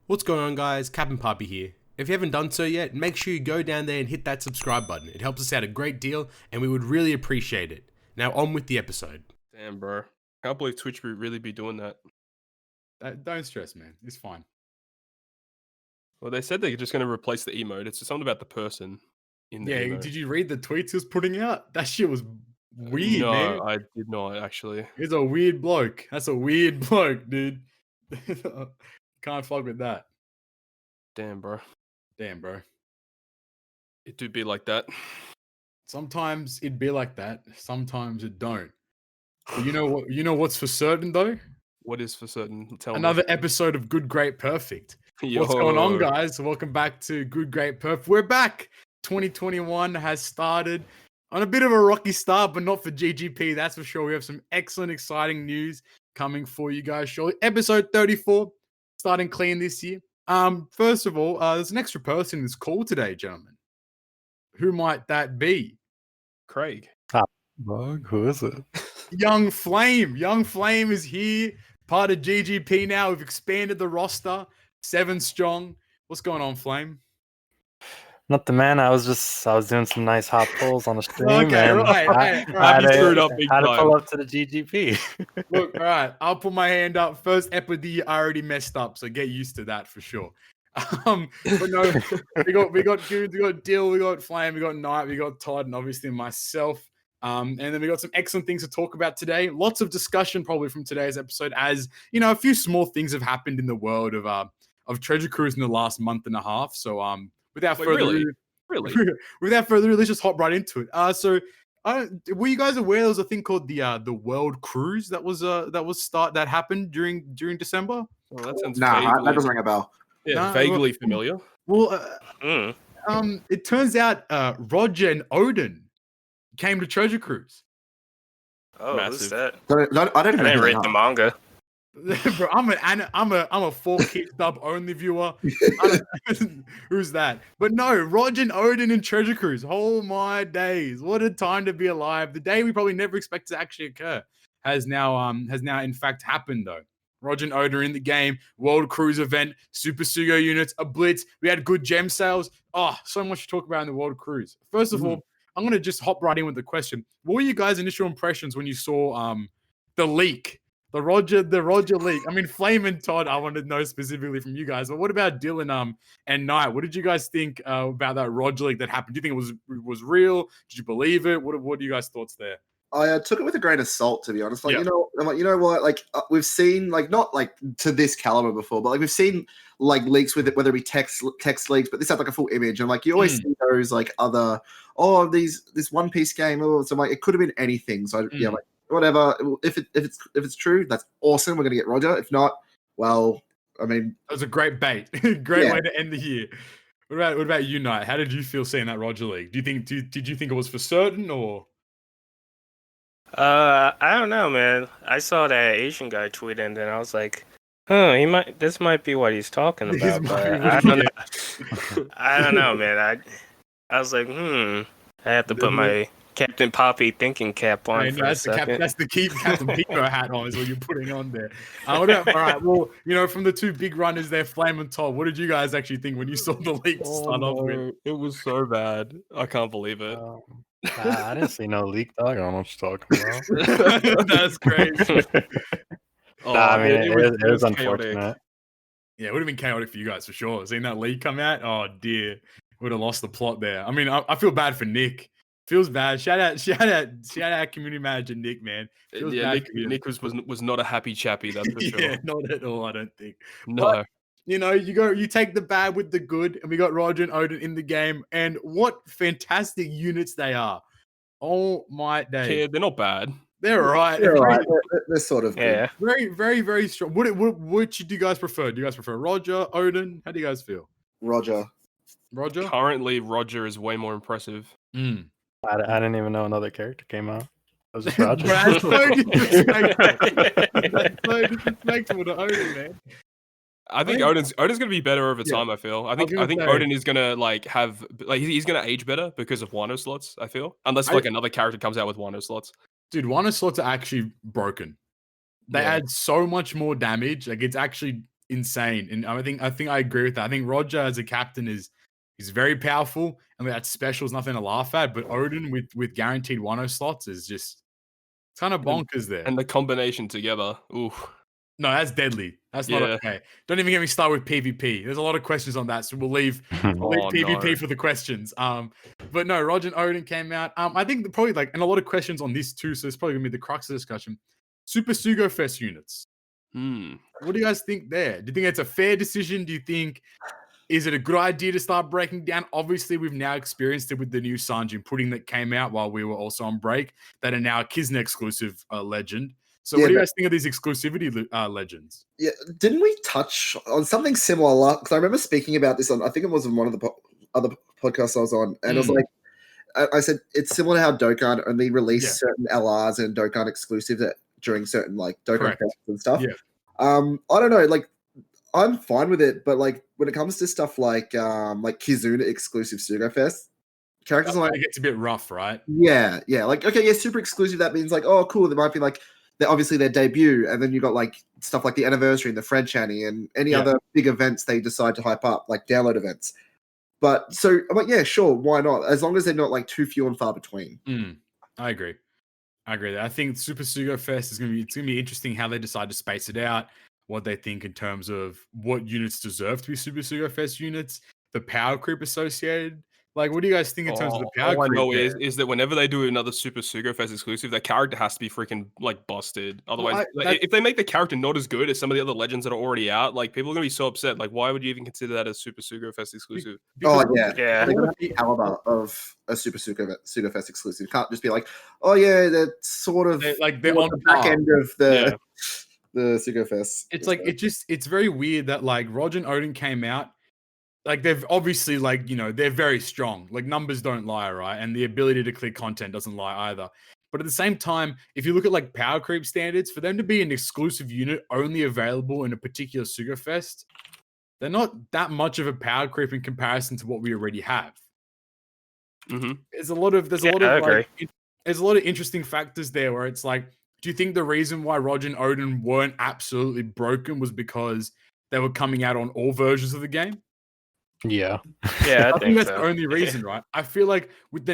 What's going on, guys? Captain Papi here. If you haven't done so yet, make sure you go down there and hit that subscribe button. It helps us out a great deal and we would really appreciate it. Now on with the episode. Damn, bro. I can't believe Twitch would really be doing that. Don't stress, man. It's fine. Well, they said they're just going to replace the emote. It's something about the person in the emote. Did you read the tweets he was putting out? That shit was weird, no, man. I did not, actually. He's a weird bloke. That's a weird bloke, dude. Can't fuck with that. Damn, bro. It do be like that. Sometimes it'd be like that. Sometimes it don't. But you know what? You know what's for certain though? What is for certain? Tell Another me. episode of Good, Great, Perfect. Yo. What's going on, guys? Welcome back to Good, Great, Perfect. We're back. 2021 has started on a bit of a rocky start, but not for GGP. That's for sure. We have some excellent, exciting news coming for you guys shortly. Episode 34, starting clean this year. First of all, there's an extra person in this call today, gentlemen. Who might that be? Craig. Bug? Who is it? Young Flame. Young Flame is here, part of GGP now. We've expanded the roster, 7 strong. What's going on, Flame? Not the man. I was doing some nice hot pulls on the stream. Okay, and right. I had screwed up big to time. pull up to the GGP. Look, all right. I'll put my hand up. First ep of the year, I already messed up, so get used to that for sure. But no, we got Goons, we got Dill, we got Flame, we got Knight, we got Todd, and obviously myself. And then we got some excellent things to talk about today. Lots of discussion probably from today's episode, as you know, a few small things have happened in the world of Treasure Cruise in the last month and a half. So without further ado, without further ado, let's just hop right into it. So were you guys aware there was a thing called the World Cruise that happened during December? Oh, that sounds that doesn't ring a bell. Yeah, vaguely familiar. Well, it turns out Roger and Oden came to Treasure Cruise. Oh, Massive. who's that? I don't even I didn't know read the manga. Bro, I'm a 4K sub only viewer. Who's that? But no, Roger and Oden in Treasure Cruise. Oh my days! What a time to be alive. The day we probably never expected to actually occur has now in fact happened though. Roger and Oden are in the game. World Cruise event, Super Sugo units, a blitz. We had good gem sales. Oh, so much to talk about in the World Cruise. First of all, I'm gonna just hop right in with the question. What were you guys' initial impressions when you saw the leak? The Roger leak. I mean, Flame and Todd, I wanted to know specifically from you guys. But what about Dylan and Knight? What did you guys think about that Roger leak that happened? Do you think it was real? Did you believe it? What are you guys' thoughts there? I took it with a grain of salt, to be honest. Like, Yeah. you know what? Like, we've seen, like, not like to this caliber before, but like we've seen like leaks with it, whether it be text leaks, but this had like a full image, and like you always see those like other this One Piece game, so like it could have been anything. So yeah, like whatever. If it's true, that's awesome. We're gonna get Roger. If not, well, I mean, that was a great bait. Great way to end the year. What about you, Knight? How did you feel seeing that Roger leak? Did you think it was for certain or? I don't know, man. I saw that Asian guy tweet and then I was like, this might be what he's talking about. But I don't know, man. I was like, I have to put my Captain Papi thinking cap on for a second. That's the Captain Pico hat on is what you're putting on there. All right, well, you know, from the two big runners there, Flame and Todd, what did you guys actually think when you saw the leak to start off with? It was so bad. I can't believe it. I didn't see no leak, dog. I don't know what you're talking about. That's crazy. I mean, it was unfortunate. Chaotic. Yeah, it would have been chaotic for you guys for sure. Seeing that leak come out, oh dear, would have lost the plot there. I mean, I feel bad for Nick. Feels bad. Shout out, community manager Nick, man. Yeah, Nick was not a happy chappy. That's for sure. Yeah, not at all. I don't think. No. But, you know, you take the bad with the good, and we got Roger and Oden in the game, and what fantastic units they are. Oh my days. Yeah, they're not bad. They're right. they're sort of Yeah. Very, very, very strong. Which do you guys prefer? Do you guys prefer Roger, Oden? How do you guys feel? Roger. Currently, Roger is way more impressive. I didn't even know another character came out. It was just Roger. That's so disrespectful to Oden, man. I think Oden's gonna be better over time. I feel. I think Oden is gonna he's gonna age better because of Wano slots. I feel, unless another character comes out with Wano slots. Dude, Wano slots are actually broken. They add so much more damage. Like it's actually insane. And I think I agree with that. I think Roger as a captain is very powerful, and that special is nothing to laugh at. But Oden with guaranteed 1-0 slots is just kind of bonkers there. And the combination together, ooh. No, that's deadly. That's not okay. Don't even get me started with PvP. There's a lot of questions on that, so we'll leave PvP for the questions. But no, Roger and Oden came out. I think probably and a lot of questions on this too. So it's probably gonna be the crux of the discussion. Super Sugo Fest units. What do you guys think there? Do you think it's a fair decision? Do you think is it a good idea to start breaking down? Obviously, we've now experienced it with the new Sanji pudding that came out while we were also on break. That are now a Kisna exclusive legend. So what do you guys think of these exclusivity legends? Yeah, didn't we touch on something similar? Because I remember speaking about this on, I think it was on one of the other podcasts I was on, and I was like, I said it's similar to how Dokkan only released certain LRs and Dokkan exclusives during certain Dokkan fests and stuff. Yeah. I don't know, I'm fine with it, but when it comes to stuff like Kizuna exclusive Sugo Fest, characters it gets a bit rough, right? Yeah. Super exclusive. That means oh, cool. There might be obviously their debut, and then you got stuff like the anniversary and the Fred Channy and any other big events they decide to hype up, like download events. But so I'm like, yeah, sure, why not? As long as they're not too few and far between. I agree. I think Super Sugo Fest is gonna be interesting how they decide to space it out, what they think in terms of what units deserve to be Super Sugo Fest units, the power creep associated. What do you guys think in terms of the power creep? All I know is that whenever they do another Super Sugo Fest exclusive, their character has to be freaking busted. Otherwise, if they make the character not as good as some of the other legends that are already out, people are gonna be so upset. Why would you even consider that a Super Sugo Fest exclusive? They're gonna be caliber of a Super Sugo Fest exclusive. You can't just be oh yeah, they're sort of they're on the back end of the Sugo Fest. It's very weird that Roger and Oden came out. They've obviously they're very strong. Numbers don't lie, right? And the ability to clear content doesn't lie either. But at the same time, if you look at power creep standards, for them to be an exclusive unit only available in a particular Sugo Fest, they're not that much of a power creep in comparison to what we already have. There's a lot of interesting factors there where it's do you think the reason why Roger and Oden weren't absolutely broken was because they were coming out on all versions of the game? Yeah. Yeah, I think that's the only reason, right? I feel but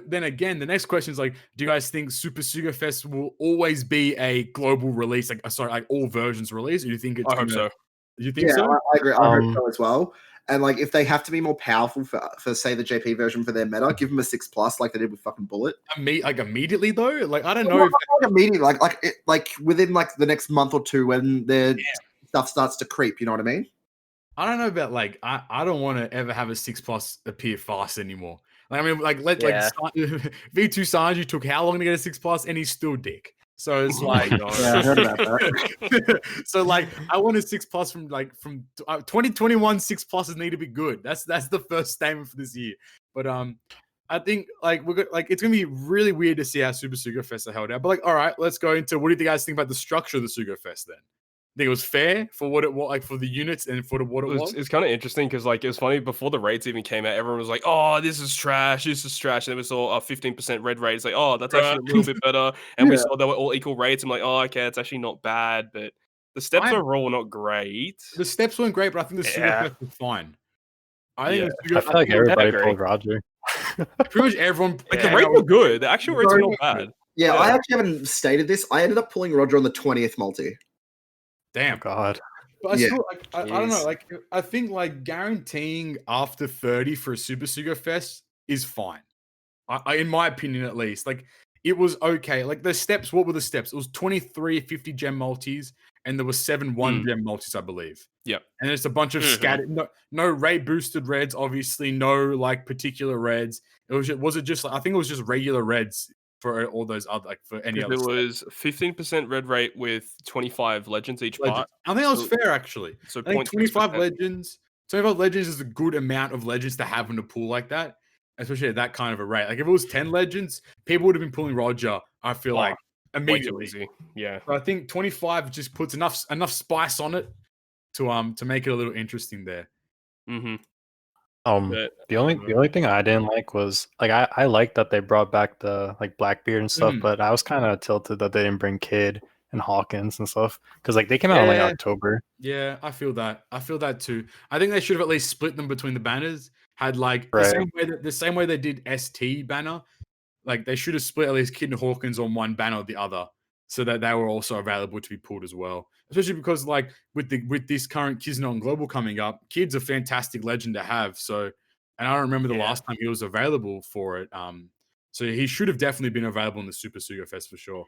then again, the next question is do you guys think Super Sugo Fest will always be a global release, all versions release? Or do you think it's? I hope so. You think so? I agree. I hope so as well. And if they have to be more powerful for say the JP version for their meta, give them a 6+ like they did with fucking Bullet. Immediately though, I don't know. Immediately, within the next month or two when their stuff starts to creep. You know what I mean? I don't know about I don't want to ever have a 6+ appear fast anymore. V2 Sanji took how long to get a 6+, and he's still dick. So it's I heard about that. So I want a 6+ from 2021. 6+ need to be good. That's the first statement for this year. But I think it's gonna be really weird to see how Super Sugo Fest are held out. But all right, let's go into what do you guys think about the structure of the Sugo Fest then? Think it was fair for what it was, for the units and for what it was? It's kind of interesting because it was funny before the rates even came out. Everyone was like, "Oh, this is trash. And then we saw a 15% red rate. It's oh, that's actually a little bit better. And we saw they were all equal rates. I'm oh, okay, it's actually not bad. But the steps overall were not great. The steps weren't great, but I think the Sugo Fest was fine. I feel like everybody pulled Roger. Pretty much everyone. The rates were good. The actual rates were not bad. Yeah, I actually haven't stated this. I ended up pulling Roger on the 20th multi. Damn. God. But I still, I don't know. I think guaranteeing after 30 for a Super Sugo Fest is fine. In my opinion, at least. It was okay. The steps, what were the steps? It was 23 50 gem multis, and there were 7 1-gem multis, I believe. Yep. And it's a bunch of scattered, no rate boosted reds, obviously, no particular reds. I think it was just regular reds for all those other, for any other. It was 15% red rate with 25 legends each part. I think that was fair, actually. So I think 25 legends. 25 legends is a good amount of legends to have in a pool like that, especially at that kind of a rate. If it was 10 legends, people would have been pulling Roger, I feel immediately. Easy. Yeah. But I think 25 just puts enough spice on it to make it a little interesting there. The only thing I didn't like was I liked that they brought back the Blackbeard and stuff, but I was kind of tilted that they didn't bring Kid and Hawkins and stuff because like they came out in like Yeah. October. Yeah, I feel that. I feel that too. I think they should have at least split them between the banners. Had like Right. the same way they did ST banner. Like they should have split at least Kid and Hawkins on one banner or the other, so that they were also available to be pulled as well. Especially because like with this current Kiznon Global coming up, Kid's a fantastic legend to have. So, and I don't remember the last time he was available for it. So he should have definitely been available in the Super Suga Fest for sure.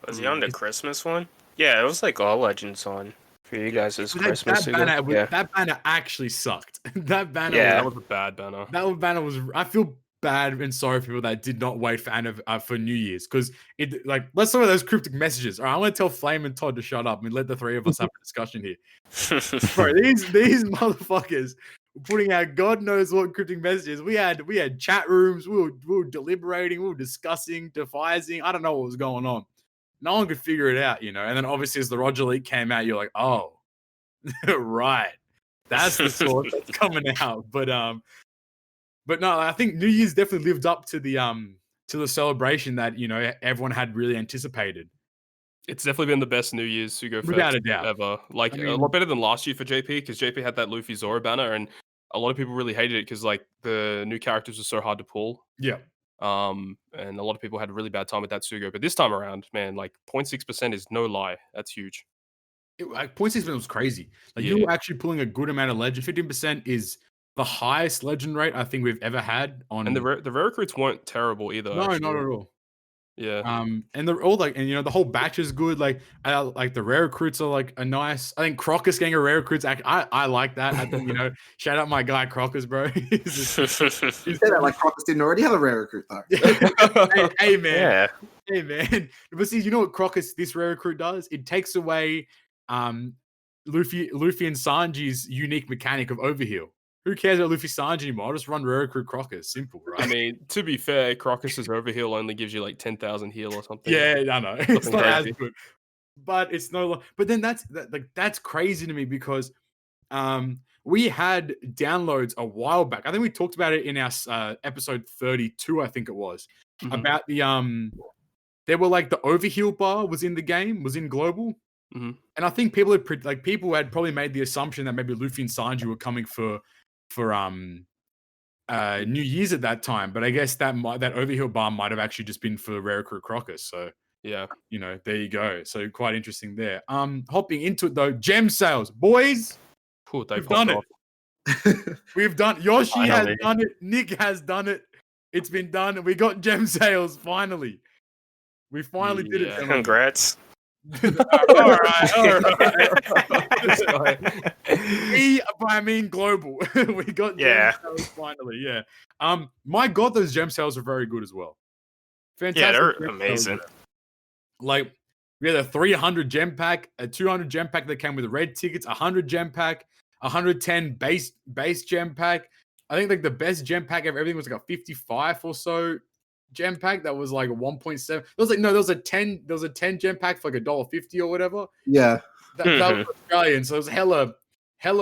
Was he on the Christmas one? Yeah, it was like all legends on for you guys' Christmas. That banner actually sucked. That banner, that was a bad banner. That banner was. I feel bad and sorry for people that did not wait for New Year's because it like let's talk about those cryptic messages. All right, I'm gonna tell Flame and Todd to shut up and let the three of us have a discussion here. Bro, these motherfuckers were putting out God knows what cryptic messages. We had chat rooms. We were deliberating. We were discussing, devising. I don't know what was going on. No one could figure it out, you know. And then obviously as the Roger leak came out, you're like, oh, right, that's the sort that's coming out. But no, I think New Year's definitely lived up to the celebration that, you know, everyone had really anticipated. It's definitely been the best New Year's Sugo Fest Without a doubt. ever. Like a lot better than last year for JP because JP had that Luffy Zoro banner and a lot of people really hated it because like the new characters were so hard to pull. Yeah. And a lot of people had a really bad time with that Sugo. But this time around, man, like 0.6% is no lie. That's huge. Like 0.6% was crazy. Like you were actually pulling a good amount of legend. 15% is the highest legend rate I think we've ever had on. And the rare recruits weren't terrible either. No, actually. not at all. Yeah. And they're all like, and you know, the whole batch is good. Like, like the rare recruits are like a nice. I think Crocus getting a rare recruits. I like that. I think, you know, shout out my guy Crocus, bro. You said that like Crocus didn't already have a rare recruit though. hey man, Yeah. Hey man. But see, you know what Crocus this rare recruit does? It takes away Luffy and Sanji's unique mechanic of overheal. Who cares about Luffy Sanji anymore? I'll just run rare recruit Crocus. Simple, right? I mean, to be fair, Crocus's overheal only gives you like 10,000 heal or something. Yeah, I know. It's not crazy. as good. But it's no. But then that's crazy to me because we had downloads a while back. I think we talked about it in our episode 32. I think it was about the there were like the overheal bar was in the game, was in global, and I think people had probably made the assumption that maybe Luffy and Sanji were coming for New Year's at that time. But I guess that overheal bar might have actually just been for rare recruit Crocus. So. Yeah, you know, there you go. So quite interesting there. Hopping into it though, gem sales, boys. We've done it. We've done. Yoshi has done it. Nick has done it. It's been done. We got gem sales finally. We finally did it. Congrats. all right. I mean global. We got gem sales finally. Yeah. My God, those gem sales are very good as well. Fantastic. Yeah, they're amazing. Like we had a 300 gem pack, a 200 gem pack that came with red tickets, 100 gem pack, 110 base gem pack. I think like the best gem pack of everything was like a 55 or so gem pack that was like a 1.7. There was a 10 gem pack for like $1.50 or whatever. Yeah. That was Australian, so it was hella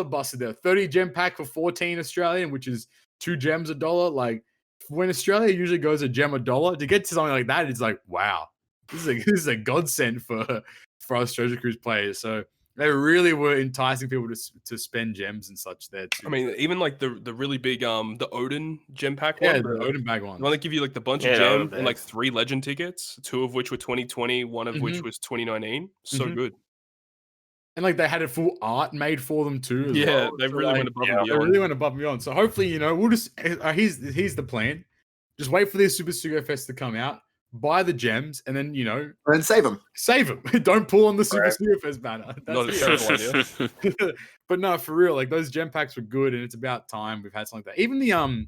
busted there. 30 gem pack for 14 Australian, which is 2 gems $1. Like when Australia usually goes a gem $1, to get to something like that, it's like wow. This is a godsend for us Treasure Cruise players. So they really were enticing people to spend gems and such there too. I mean, even like the really big the Oden gem pack one. Yeah, the Oden bag one. The one that give you like the bunch of gems and like 3 legend tickets, 2 of which were 2020, one of which was 2019. So good. And like they had a full art made for them too. They really went above and beyond. They really went above and beyond. So hopefully, you know, we'll just here's the plan. Just wait for this Super Sugo Fest to come out. Buy the gems and then, you know, and save them. Don't pull on the Super Sugo Fest banner. That's not a terrible idea. But no, for real, like those gem packs were good, and it's about time we've had something like that. Even the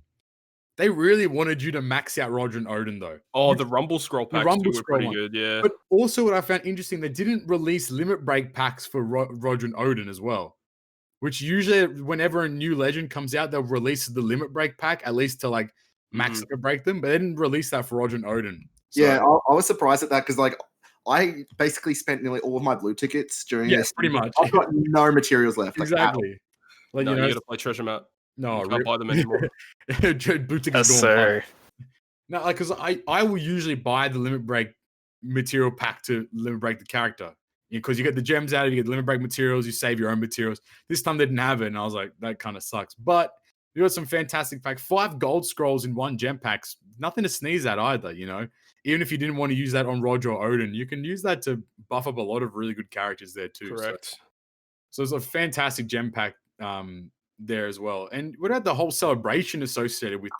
they really wanted you to max out Roger and Oden though. Oh, the Rumble Scroll packs were pretty good, yeah. But also what I found interesting, they didn't release limit break packs for Roger and Oden as well. Which usually whenever a new legend comes out, they'll release the limit break pack, at least to like max break them, but they didn't release that for Roger and Oden. So, yeah, I was surprised at that because, like, I basically spent nearly all of my blue tickets during this. Pretty much. I've got no materials left. Exactly. Like, you gotta play Treasure Map. No, you can't buy them anymore. Blue tickets gone. No, like, because I will usually buy the limit break material pack to limit break the character. Because you get the gems out of it, you get limit break materials, you save your own materials. This time they didn't have it, and I was like, that kind of sucks. But you got some fantastic packs. 5 gold scrolls in 1 gem packs. Nothing to sneeze at either, you know. Even if you didn't want to use that on Roger or Oden, you can use that to buff up a lot of really good characters there too. Correct. So it's a fantastic gem pack there as well. And what about the whole celebration associated with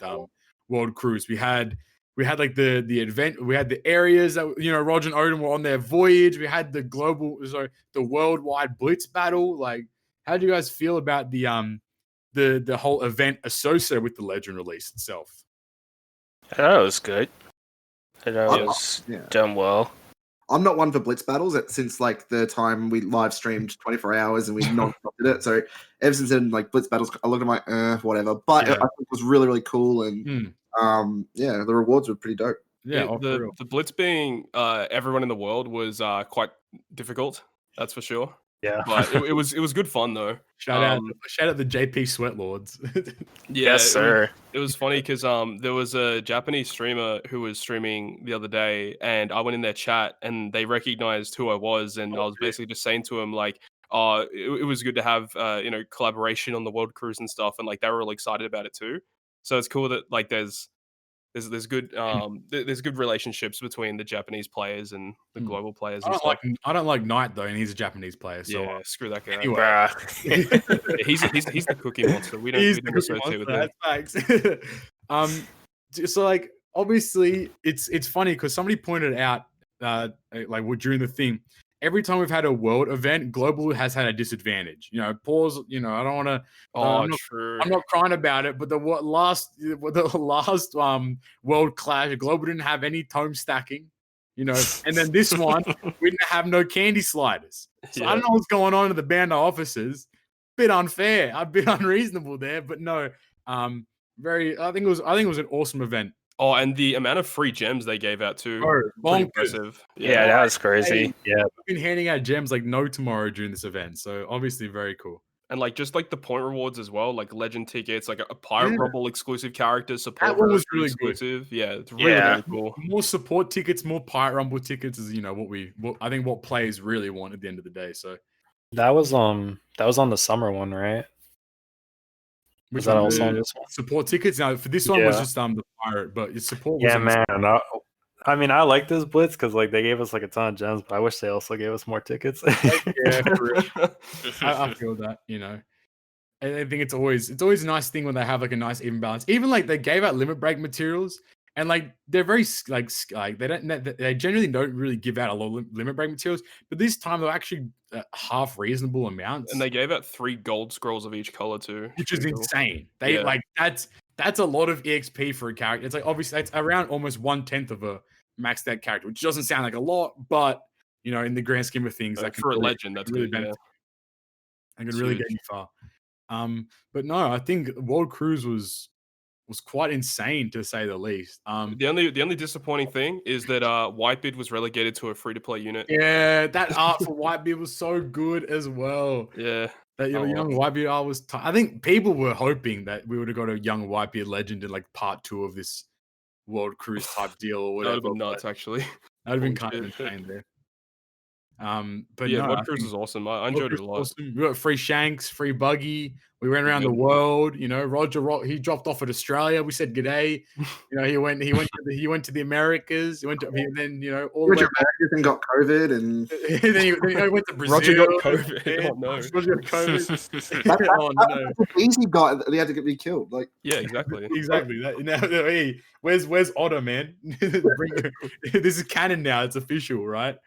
World Cruise? We had like the event, we had the areas that, you know, Roger and Oden were on their voyage. We had the worldwide blitz battle. Like, how do you guys feel about the whole event associated with the Legend release itself? I thought it was good. I thought it was done well. I'm not one for blitz battles since like the time we live streamed 24 hours and we non-stop did it. So ever since then, like blitz battles, I look at my whatever. But I think it was really, really cool, and the rewards were pretty dope. Yeah, the blitz being everyone in the world was quite difficult. That's for sure. Yeah, but it was good fun though. Shout out the JP Sweatlords. Yes, sir. It was funny because there was a Japanese streamer who was streaming the other day, and I went in their chat and they recognized who I was, and I was basically just saying to him like, it was good to have collaboration on the world cruise and stuff, and like they were really excited about it too. So it's cool that like there's good there's good relationships between the Japanese players and the global players. I don't like Knight though, and he's a Japanese player. So yeah, screw that guy. Anyway, he's the cookie monster. We don't associate with him. Facts. So like obviously it's funny because somebody pointed out during the thing. Every time we've had a world event, global has had a disadvantage. You know, pause. You know, I don't want to. True. I'm not crying about it, but the last world clash, global didn't have any tome stacking. You know, and then this one we didn't have no candy sliders. So I don't know what's going on in the Bandai offices. Bit unfair, a bit unreasonable there, but no. I think it was an awesome event. Oh, and the amount of free gems they gave out too. Pretty impressive. Yeah, that was crazy. Yeah, we've been handing out gems like no tomorrow during this event, so obviously very cool. And like just like the point rewards as well, like legend tickets, like a Pirate Rumble exclusive character support. That one was really exclusive. Good. Yeah, it's really cool. More support tickets, more Pirate Rumble tickets is I think what players really want at the end of the day. So that was on the summer one, right? Was that also on this one? Support tickets? Now for this one was just the pirate, but your support was man. I mean, I like this blitz because like they gave us like a ton of gems, but I wish they also gave us more tickets. Yeah, for real. I feel that, you know. I think it's always a nice thing when they have like a nice even balance. Even like they gave out limit break materials, and like they're very like they generally don't really give out a lot of limit break materials, but this time they're actually half reasonable amounts. And they gave out 3 gold scrolls of each color too, which is insane. They like that's a lot of EXP for a character. It's like obviously it's around almost 1/10 of a maxed out character, which doesn't sound like a lot, but you know, in the grand scheme of things, for a legend, that's really good. I can really get you far. But no, I think World Cruise was quite insane to say the least. The only disappointing thing is that Whitebeard was relegated to a free-to-play unit. Yeah, that art for Whitebeard was so good as well. Yeah. That young Whitebeard art was I think people were hoping that we would have got a young Whitebeard legend in like part 2 of this World Cruise type deal or whatever. That would have been nuts, actually. That would have been kind of insane there. But yeah, no, World Cruise was awesome. I enjoyed it a lot. Awesome. We got free Shanks, free Buggy. We went around the world. You know, Roger he dropped off at Australia. We said g'day. You know, he went to the Americas. He went to then you know all Roger and got COVID, and then he went to Brazil. Roger got COVID. Oh no, Roger got COVID. That's an easy guy that he had to be killed. Like exactly. Hey, where's Otter, man? This is canon now. It's official, right?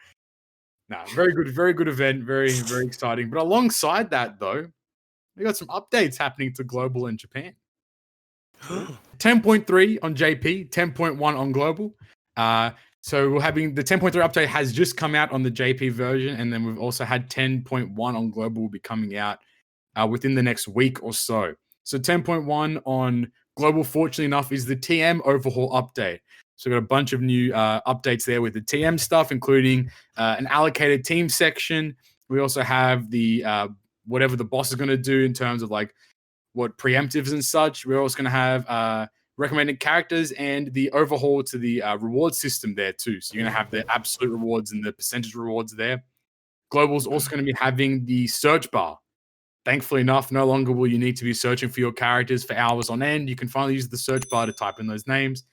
No, very good event, very, very exciting. But alongside that, though, we got some updates happening to Global and Japan. 10.3 on JP, 10.1 on Global. So we're having the 10.3 update has just come out on the JP version, and then we've also had 10.1 on Global will be coming out within the next week or so. So 10.1 on Global, fortunately enough, is the TM overhaul update. So we've got a bunch of new updates there with the TM stuff, including an allocated team section. We also have the whatever the boss is going to do in terms of like what preemptives and such. We're also going to have recommended characters and the overhaul to the reward system there too. So you're going to have the absolute rewards and the percentage rewards there. Global's also going to be having the search bar. Thankfully enough, no longer will you need to be searching for your characters for hours on end. You can finally use the search bar to type in those names.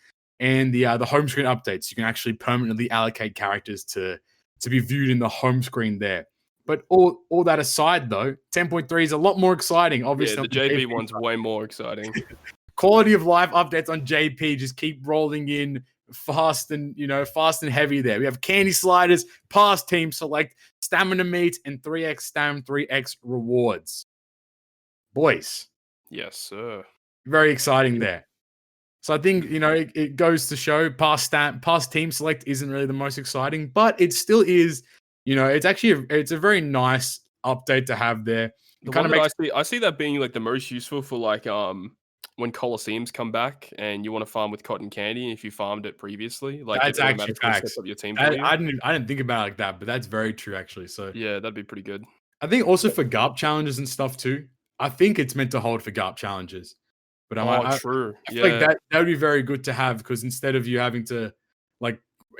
And the home screen updates. You can actually permanently allocate characters to be viewed in the home screen there. But all that aside, though, 10.3 is a lot more exciting. Obviously, the JP one's way more exciting. Quality of life updates on JP just keep rolling in fast and heavy there. We have candy sliders, pass team select, stamina meat, and 3x stam 3x rewards. Boys. Yes, sir. Very exciting there. So I think, it goes to show past team select isn't really the most exciting, but it still is, it's a very nice update to have there. I see that being like the most useful for like when Colosseums come back and you want to farm with cotton candy if you farmed it previously. Like that's actually facts. Sets up your team I didn't think about it like that, but that's very true actually. So yeah, that'd be pretty good. I think also for GARP challenges and stuff too. I think it's meant to hold for GARP challenges. But true. I feel like that would be very good to have because instead of you having to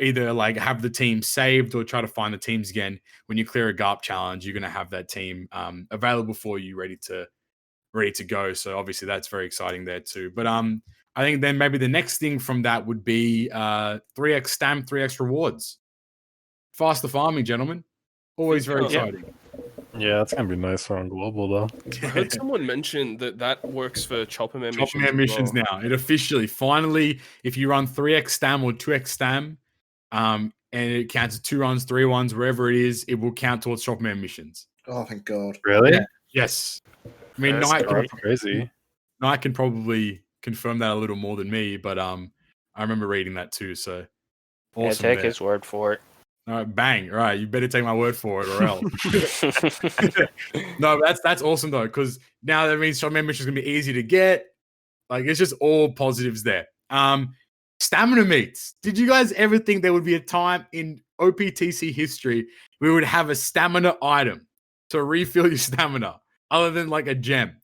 either have the team saved or try to find the teams again, when you clear a GARP challenge, you're going to have that team available for you, ready to go. So obviously that's very exciting there too. But I think then maybe the next thing from that would be 3x stam, 3x rewards. Faster farming, gentlemen. Always very exciting. Yeah, it's gonna be nice on global though. I heard someone mention that works for Chopper Man missions. Chopper Man missions now. It officially, finally, if you run 3x stam or 2x stam, and it counts as 2 runs, 3 runs, wherever it is, it will count towards Chopper Man missions. Oh, thank God. Really? Yeah. Yes. I mean, crazy. Knight can probably confirm that a little more than me, but I remember reading that too. So awesome. Yeah, take his word for it. All right, bang. All right, you better take my word for it or else. No, that's awesome though, because now that means Chopper Man mission is gonna be easy to get. Like it's just all positives there. Stamina meats. Did you guys ever think there would be a time in OPTC history we would have a stamina item to refill your stamina other than like a gem?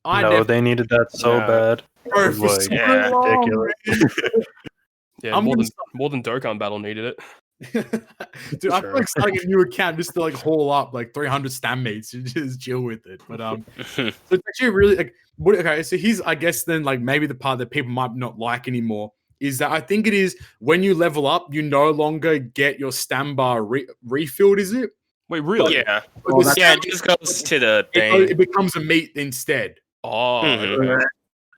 They needed that so bad. Bro, It was ridiculous. Yeah, more than Dokkan Battle needed it. Dude, I feel like starting a new account just to haul up 300 stam meats and just chill with it. But so it's actually really okay. So here's I guess then maybe the part that people might not like anymore is that I think it is when you level up, you no longer get your stam bar refilled. Is it? Wait, really? Yeah. It just goes to the thing. It becomes a meat instead. Oh, okay.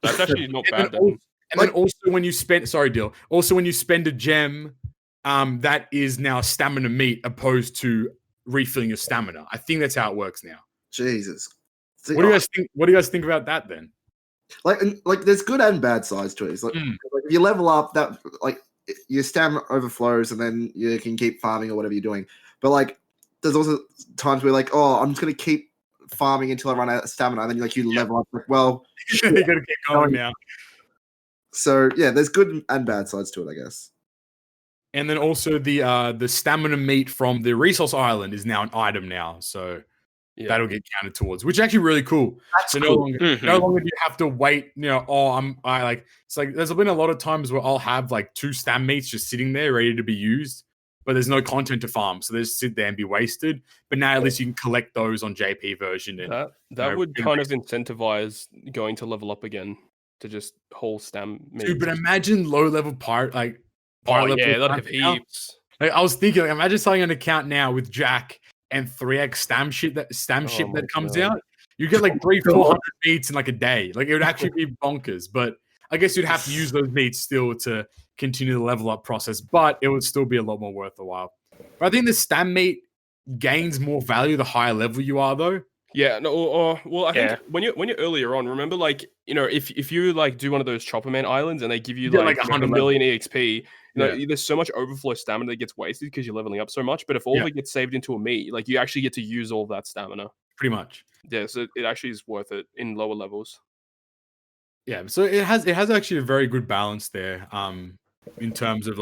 That's actually not bad. And then also when you spend, sorry, Dill. Also when you spend a gem, that is now stamina meat opposed to refilling your stamina. I think that's how it works now. Jesus. See, what do you guys think? What do you guys think about that then? There's good and bad sides to it. It's if you level up, that your stamina overflows, and then you can keep farming or whatever you're doing. But there's also times where I'm just gonna keep farming until I run out of stamina, and then you level up. you gotta keep going now. So yeah, there's good and bad sides to it, I guess. And then also the stamina meat from the resource island is now an item now, so that'll get counted towards, which is actually really cool. That's so cool. No longer do you have to wait. It's there's been a lot of times where I'll have 2 stam meats just sitting there ready to be used, but there's no content to farm, so they just sit there and be wasted. But now at least you can collect those on JP version. And that would kind of incentivize going to level up again to just whole stam meats. Dude, but imagine low level pirate that'd have heaps. I was thinking, imagine starting an account now with Jack and 3x stam ship that comes out. You get 300-400 meats in a day. It would actually be bonkers. But I guess you'd have to use those meats still to continue the level up process. But it would still be a lot more worth the while. But I think the stam meat gains more value the higher level you are, though. Yeah, no, well, I think when you're earlier on, remember, if you do one of those Chopper Man islands and they give you 100 million EXP, there's so much overflow stamina that gets wasted because you're leveling up so much. But if all of it gets saved into a meat, you actually get to use all of that stamina. Pretty much. Yeah, so it actually is worth it in lower levels. Yeah, so it has actually a very good balance there. In terms of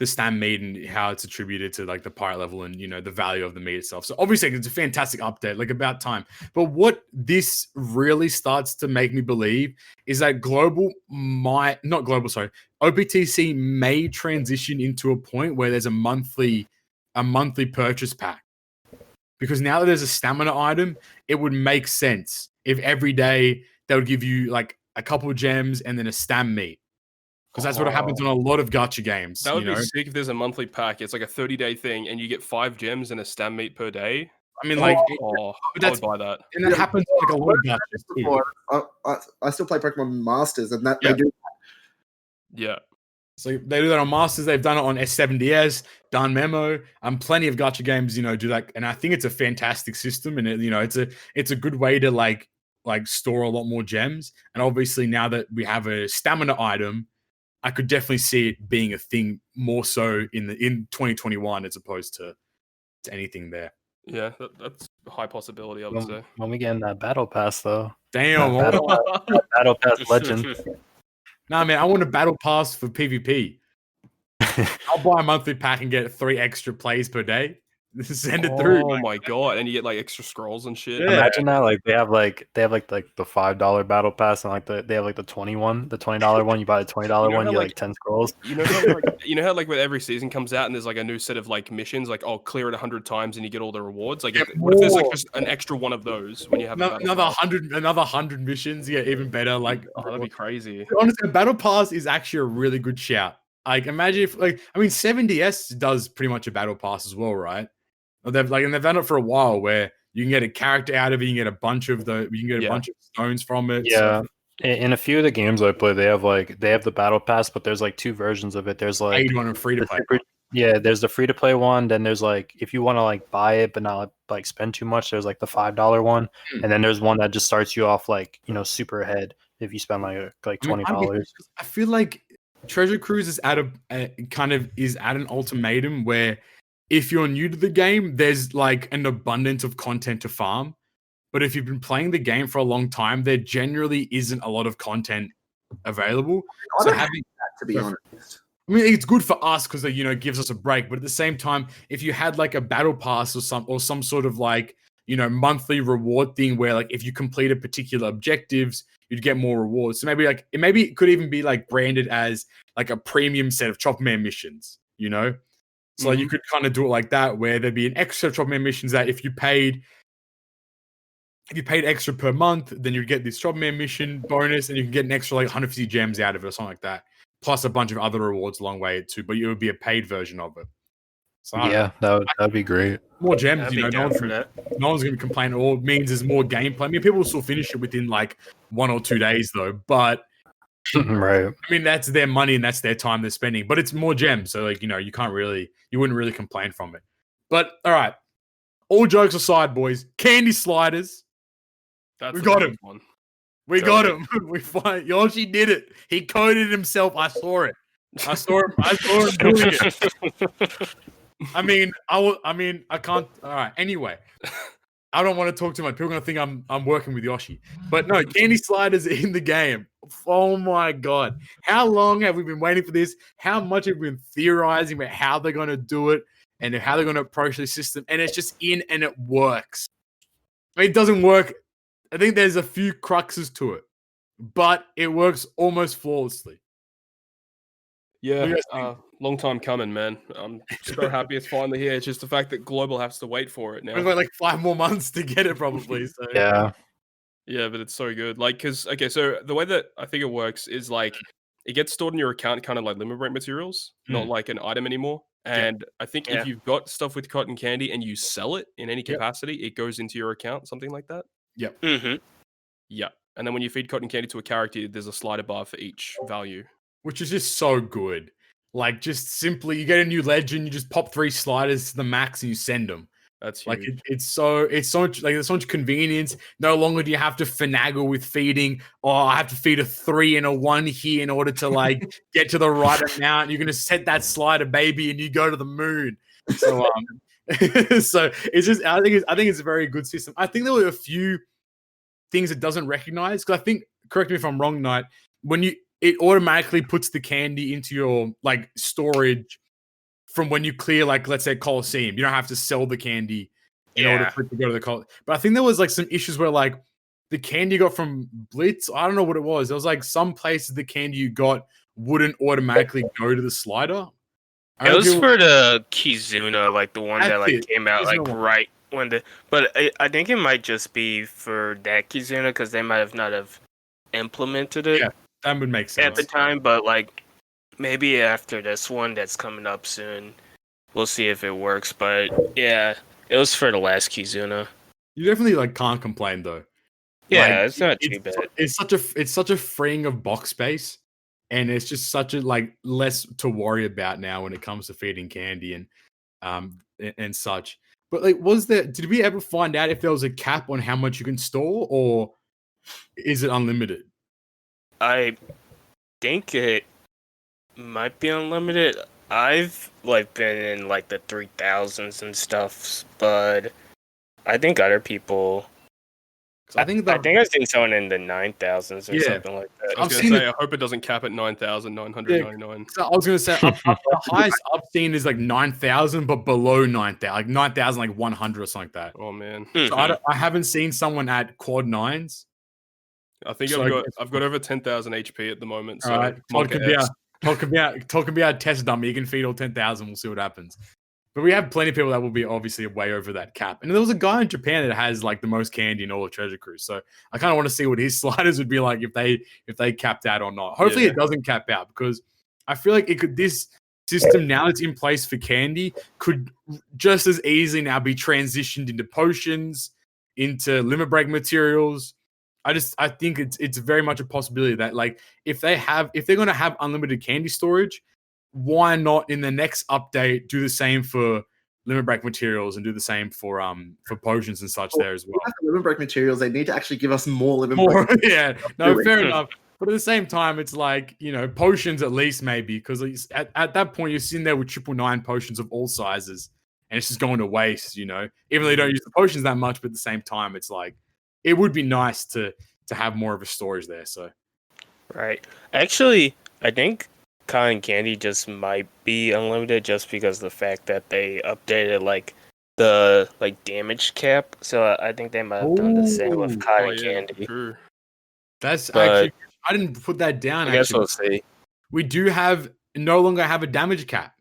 stam meat and how it's attributed to like the pirate level and the value of the meat itself. So obviously it's a fantastic update, like about time. But what this really starts to make me believe is that OPTC may transition into a point where there's a monthly purchase pack. Because now that there's a stamina item, it would make sense if every day they would give you like a couple of gems and then a stam meat. Because that's what happens on a lot of gacha games. That would be sick if there's a monthly pack. It's like a 30-day thing, and you get 5 gems and a stam meat per day. I mean, like, I would buy that. And that happens like a lot of gachas too. I still play Pokemon Masters, and that Yeah. they do. Yeah. So they do that on Masters. They've done it on S7DS, done Memo. Plenty of gacha games, do that, and I think it's a fantastic system, and it's a good way to like store a lot more gems. And obviously, now that we have a stamina item, I could definitely see it being a thing more so in 2021 as opposed to anything there. Yeah, that's a high possibility, I would say. When we get in that battle pass, though. Damn, Battle pass legend. Nah, man, I want a battle pass for PvP. I'll buy a monthly pack and get 3 extra plays per day. Send it through. Oh my god! And you get like extra scrolls and shit. Yeah. Imagine that, like they have like the $5 battle pass, and like they have like the $20 one. You buy the $20 one, you get like 10 scrolls. You know how like with every season comes out and there's like a new set of like missions, like clear it 100 times and you get all the rewards. Like, what if there's like just an extra one of those when you have another 100 missions? Yeah, even better. Like, that'd be crazy. Honestly, a battle pass is actually a really good shout. Like, imagine if 7DS does pretty much a battle pass as well, right? They've done it for a while where you can get a character out of it, you can get a bunch of bunch of stones from it. Yeah. So. In a few of the games I play, they have the battle pass, but there's like 2 versions of it. There's like one and free to play. Yeah, there's the free to play one. Then there's like if you want to like buy it but not like spend too much, there's like the $5 one, and then there's one that just starts you off like super ahead if you spend like $20. I feel like Treasure Cruise is at an ultimatum where if you're new to the game, there's like an abundance of content to farm. But if you've been playing the game for a long time, there generally isn't a lot of content available. I don't hate that, to be honest. I mean, it's good for us because it gives us a break. But at the same time, if you had like a battle pass or some sort of like monthly reward thing where like if you completed particular objectives, you'd get more rewards. So maybe it could even be like branded as like a premium set of Chop Man missions. So you could kind of do it like that, where there'd be an extra Chop Man missions that if you paid extra per month, then you'd get this Chop Man mission bonus, and you can get an extra like 150 gems out of it or something like that, plus a bunch of other rewards along the way too. But it would be a paid version of it. So yeah, that'd be great. More gems, no one's going to complain. All it means is more gameplay. I mean, people will still finish it within like 1 or 2 days though, but. Right. I mean, that's their money and that's their time they're spending, but it's more gems. So you wouldn't really complain from it. But all right, all jokes aside, boys, candy sliders. We got him. We got him. We find Yoshi did it. He coded himself. I saw it. I saw him doing it. I can't. All right. Anyway. I don't want to talk too much. People are going to think I'm working with Yoshi. But no, candy sliders in the game. Oh my God. How long have we been waiting for this? How much have we been theorizing about how they're going to do it and how they're going to approach the system? And it's just in and it works. It doesn't work. I think there's a few cruxes to it, but it works almost flawlessly. Yeah, long time coming, man. I'm so happy it's finally here. It's just the fact that Global has to wait for it now. We've got like 5 more months to get it, probably. So. Yeah, but it's so good. Like, so the way that I think it works is like it gets stored in your account, kind of like limit break materials, not like an item anymore. And I think if you've got stuff with cotton candy and you sell it in any capacity, it goes into your account, something like that. Yep. Mm-hmm. Yeah. And then when you feed cotton candy to a character, there's a slider bar for each value. Which is just so good. Like, just simply, you get a new legend, you just pop 3 sliders to the max and you send them. That's huge. Like, it's so much, like, there's so much convenience. No longer do you have to finagle with feeding, I have to feed a 3 and a 1 here in order to, like, get to the right amount. You're going to set that slider, baby, and you go to the moon. So, so it's just, I think it's a very good system. I think there were a few things it doesn't recognize, because I think, correct me if I'm wrong, Knight, when it automatically puts the candy into your like storage from when you clear, like, let's say Coliseum. You don't have to sell the candy in order for it to go to the Coliseum. But I think there was like some issues where like the candy you got from Blitz, I don't know what it was. There was like some places the candy you got wouldn't automatically go to the slider. It was for the Kizuna, like the one that like came out like Kizuna. right when the. But I think it might just be for that Kizuna because they might have not have implemented it Yeah, that would make sense at the time. But like maybe after this one that's coming up soon, we'll see if it works. But yeah, it was for the last Kizuna. You definitely like can't complain though. Yeah, Like, it's not too bad. It's such a freeing of box space, and it's just such a like less to worry about now when it comes to feeding candy and such. But like, did we ever find out if there was a cap on how much you can store, or is it unlimited? I think it might be unlimited. I've like been in like the 3,000s and stuff, but I think other people. I think I've seen someone in the 9,000s or something like that. I was going to say, I hope it doesn't cap at 9,999. So I was going to say, the highest I've seen is like 9,000, but below 9,000, like 9,000, like 100 or something like that. Oh man, So I haven't seen someone at quad 9s. I think So I've got over 10,000 HP at the moment. So All right, Todd can be our test dummy. You can feed all 10,000. We'll see what happens. But we have plenty of people that will be obviously way over that cap. And there was a guy in Japan that has like the most candy in all of Treasure Cruise. So I kind of want to see what his sliders would be like if they capped out or not. Hopefully it doesn't cap out, because I feel like this system now that's in place for candy could just as easily now be transitioned into potions, into limit break materials. I think it's very much a possibility that like if they're going to have unlimited candy storage, why not in the next update do the same for limit break materials and do the same for potions and such there as well. Limit break materials, they need to actually give us more limit break. Yeah, no, fair enough. But at the same time, it's like, you know, potions at least maybe, because at that point you're sitting there with 999 potions of all sizes, and it's just going to waste, you know. Even though you don't use the potions that much, but at the same time, it's like it would be nice to have more of a storage there. So, right. Actually, I think Cotton Candy just might be unlimited just because of the fact that they updated like the like damage cap. So I think they might have done the same with Cotton Candy. True. That's actually, I didn't put that down. I guess we'll see. We do no longer have a damage cap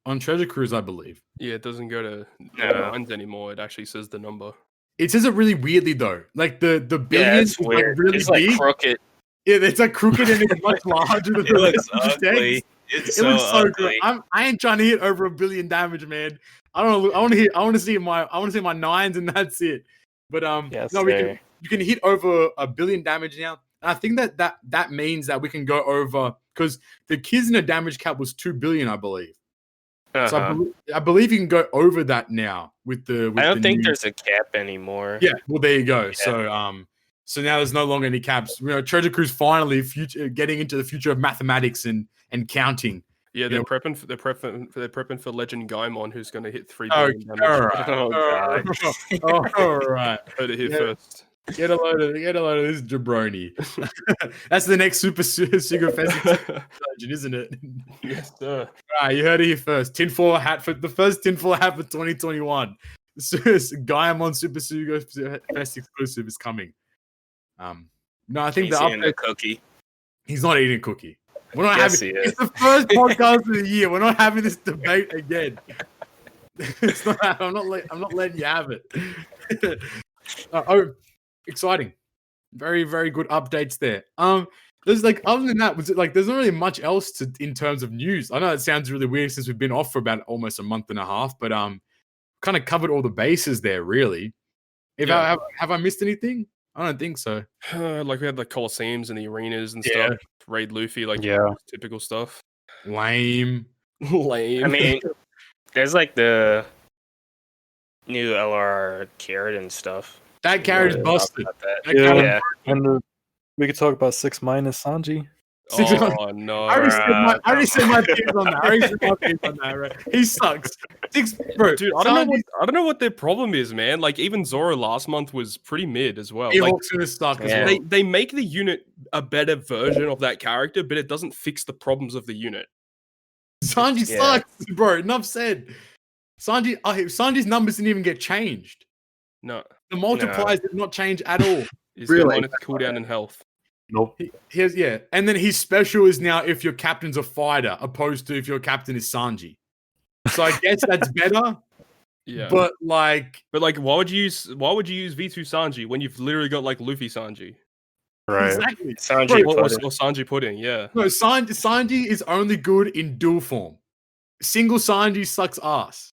on Treasure Cruise, I believe. Yeah, it doesn't go to nines anymore. It actually says the number. It says it really weirdly though. Like the billions is like really it's big. Like crooked. Yeah, it's like crooked and it's much larger than the rest of the ugly. text. It looks so ugly. good. I ain't trying to hit over 1 billion damage, man. I don't know. I want to see my nines, and that's it. But you can hit over 1 billion damage now. And I think that means that we can go over, because the Kizuna damage cap was 2 billion, I believe. So I believe you can go over that now with the. I don't think there's a cap anymore. Yeah, well there you go. Yeah. So now there's no longer any caps. You know, Treasure Cruise finally getting into the future of mathematics and counting. Yeah, they're prepping for Legend Gaimon, who's going to hit 3 billion damage. All right. All right. Heard it here first. Get a load of this jabroni. That's the next Super Festive Legend, isn't it? Yes, sir. All right, you heard it here first. Tinfoil hat for the first tinfoil hat for 2021. Gaimon Super Fest exclusive is coming. No, I think the cookie. He's not eating cookie. We're not having. It's the first podcast of the year. We're not having this debate again. It's not. I'm not letting you have it. Exciting! Very, very good updates there. There's like, other than that, there's not really much else in terms of news. I know it sounds really weird since we've been off for about almost a month and a half, but kind of covered all the bases there. Really, have I missed anything? I don't think so. Like we had the Colosseums and the arenas and stuff. Raid Luffy, typical stuff. Lame. I mean, there's like the new LR carrot and stuff. That carrot is busted. And we could talk about 6 minus Sanji. Oh no! I already said my opinions on that. Right? He sucks. Bro, dude, I don't know what their problem is, man. Like even Zoro last month was pretty mid as well. Gonna suck as well. They make the unit a better version of that character, but it doesn't fix the problems of the unit. Sanji Yeah. sucks, bro. Enough said. Sanji's numbers didn't even get changed. No, The multipliers did not change at all. he's Really? got minus cooldown and health. Nope. And then his special is now if your captain's a fighter, opposed to if your captain is Sanji. So I guess that's better. Yeah, But like, why would you use V2 Sanji when you've literally got like Luffy Sanji Right. exactly. Sanji Bro, or pudding. Sanji pudding? Yeah, No, Sanji is only good in dual form. Single Sanji sucks ass.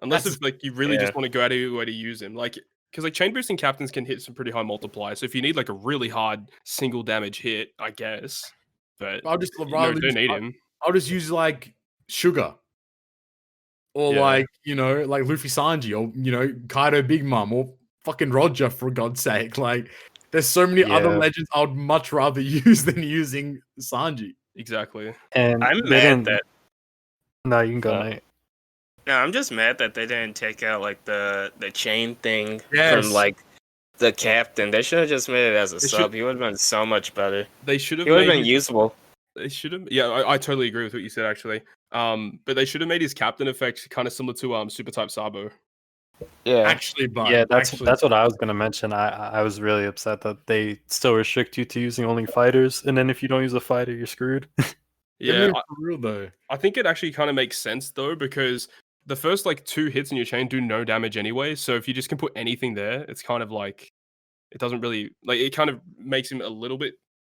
unless That's- if like you really yeah. just want to go out of your way to use him, like because like chain boosting captains can hit some pretty high multipliers. So if you need like a really hard single damage hit, I guess. But I'll just you rather don't need him. I'll just use like Sugar. Or Yeah. like, like Luffy Sanji or, Kaido Big Mom or fucking Roger, for God's sake. Like, there's so many other Yeah. legends I would much rather use than using Sanji. Exactly. And I'm they mad didn't- that. No, you can go, Uh, Nate. No, I'm just mad that they didn't take out like the chain thing Yes. from like the captain. They should have just made it as a They sub. should- He would have been so much better. They should have He would have made been usable. They should have. Yeah, I totally agree with what you said actually. But they should have made his captain effect kind of similar to Super Type Sabo. Yeah. Actually, but Yeah, that's what I was gonna mention. I was really upset that they still restrict you to using only fighters, and then if you don't use a fighter, you're screwed. Yeah, for real though. I think it actually kind of makes sense though because the first like 2 hits in your chain do no damage anyway. So if you just can put anything there, it's kind of like it doesn't really like it kind of makes him a little bit.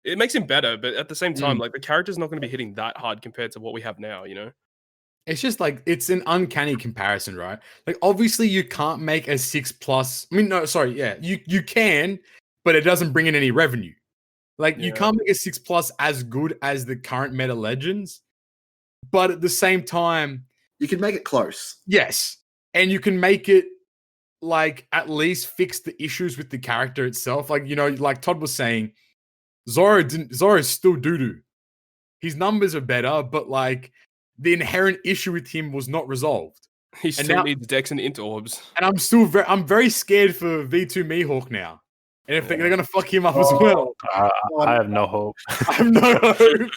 It makes him better, but at the same time, like the character's not going to be hitting that hard compared to what we have now. It's just like it's an uncanny comparison, right? Like obviously you can't make a 6+. I mean, no, sorry, yeah, you can, but it doesn't bring in any revenue. Like you Yeah. can't make a 6+ as good as the current meta legends, but at the same time, You can make it close. yes, and you can make it like at least fix the issues with the character itself. Like like Todd was saying, Zoro's still doo-doo. His numbers are better, but like the inherent issue with him was not resolved. He still needs Dex and Int orbs. And I'm very scared for V2 Mihawk now. And if they're gonna fuck him up as well, I have no hope. I have no hope.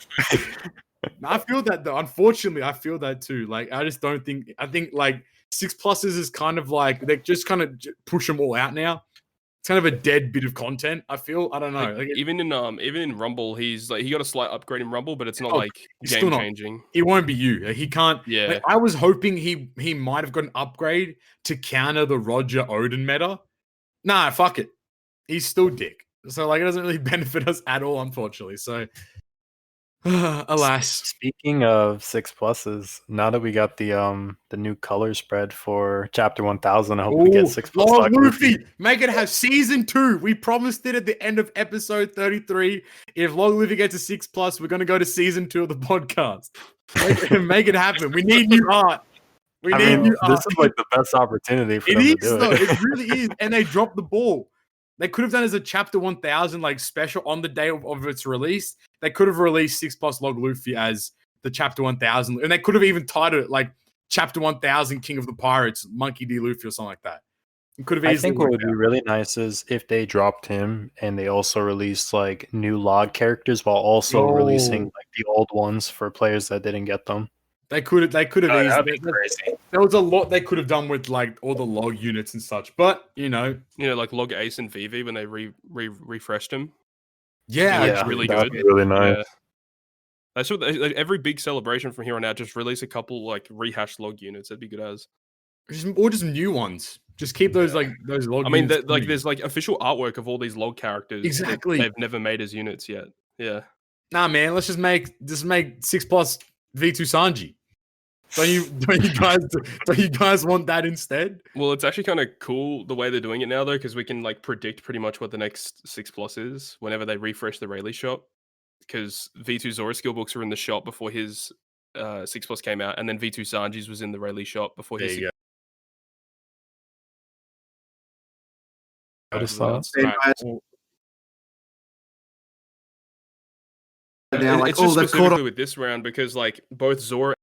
I feel that though. Unfortunately, I feel that too. Like I just don't think. I think like 6+ is kind of like they just kind of push them all out now. It's kind of a dead bit of content. I feel. I don't know. Like, even in Rumble, he's like he got a slight upgrade in Rumble, but it's not like he's still game not- changing. He won't be you. He can't. Yeah. Like, I was hoping he might have got an upgrade to counter the Roger Oden meta. Nah, fuck it. He's still dick. So like it doesn't really benefit us at all, unfortunately. So alas. Speaking of 6+s, now that we got the new color spread for Chapter 1000, I hope we get 6+ Log like Luffy. Make it have season 2. We promised it at the end of episode 33. If Log Luffy gets a 6+, we're gonna go to season 2 of the podcast. Make it happen. We need new art. We need new art. this is like the best opportunity for It them is to do though. it. It really is. And they dropped the ball. They could have done it as a Chapter 1000 like special on the day of its release. They could have released 6+ Log Luffy as the Chapter 1000, and they could have even titled it like Chapter 1000 King of the Pirates, Monkey D. Luffy or something like that. It could have I easily think what worked would be out. really nice is if they dropped him and they also released like new log characters while also releasing like the old ones for players that didn't get them. They could have Oh, that'd easily. be crazy. There was a lot they could have done with like all the log units and such, but Like Log Ace and Vivi when they refreshed him. yeah, Yeah, really that'd good. be really nice. Yeah. That's what like, every big celebration from here on out. Just release a couple like rehashed log units. That'd be good as. or just new ones. Just keep those like those log. I mean, units coming. there's like official artwork of all these log characters. that Exactly. They've never made as units yet. Yeah. Nah, man. Let's just make 6+ V2 Sanji. Don't you guys want that instead? Well, it's actually kind of cool the way they're doing it now, though, because we can like predict pretty much what the next 6+ is whenever they refresh the Rayleigh shop. Because V2 Zora skill books were in the shop before his 6+ came out, and then V2 Sanji's was in the Rayleigh shop before There his. you go. Notice Right, that. well, Now, like, it's just they've caught specifically with this round because like both Zora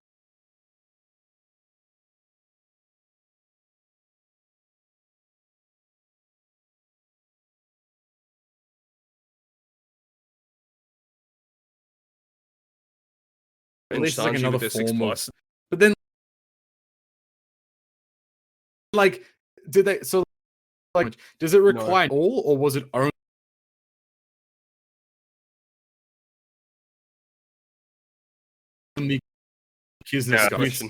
At least it's like Sanji another with their 6 form plus. But then, like, did they? So, like, does it require all, or was it only? Business guys?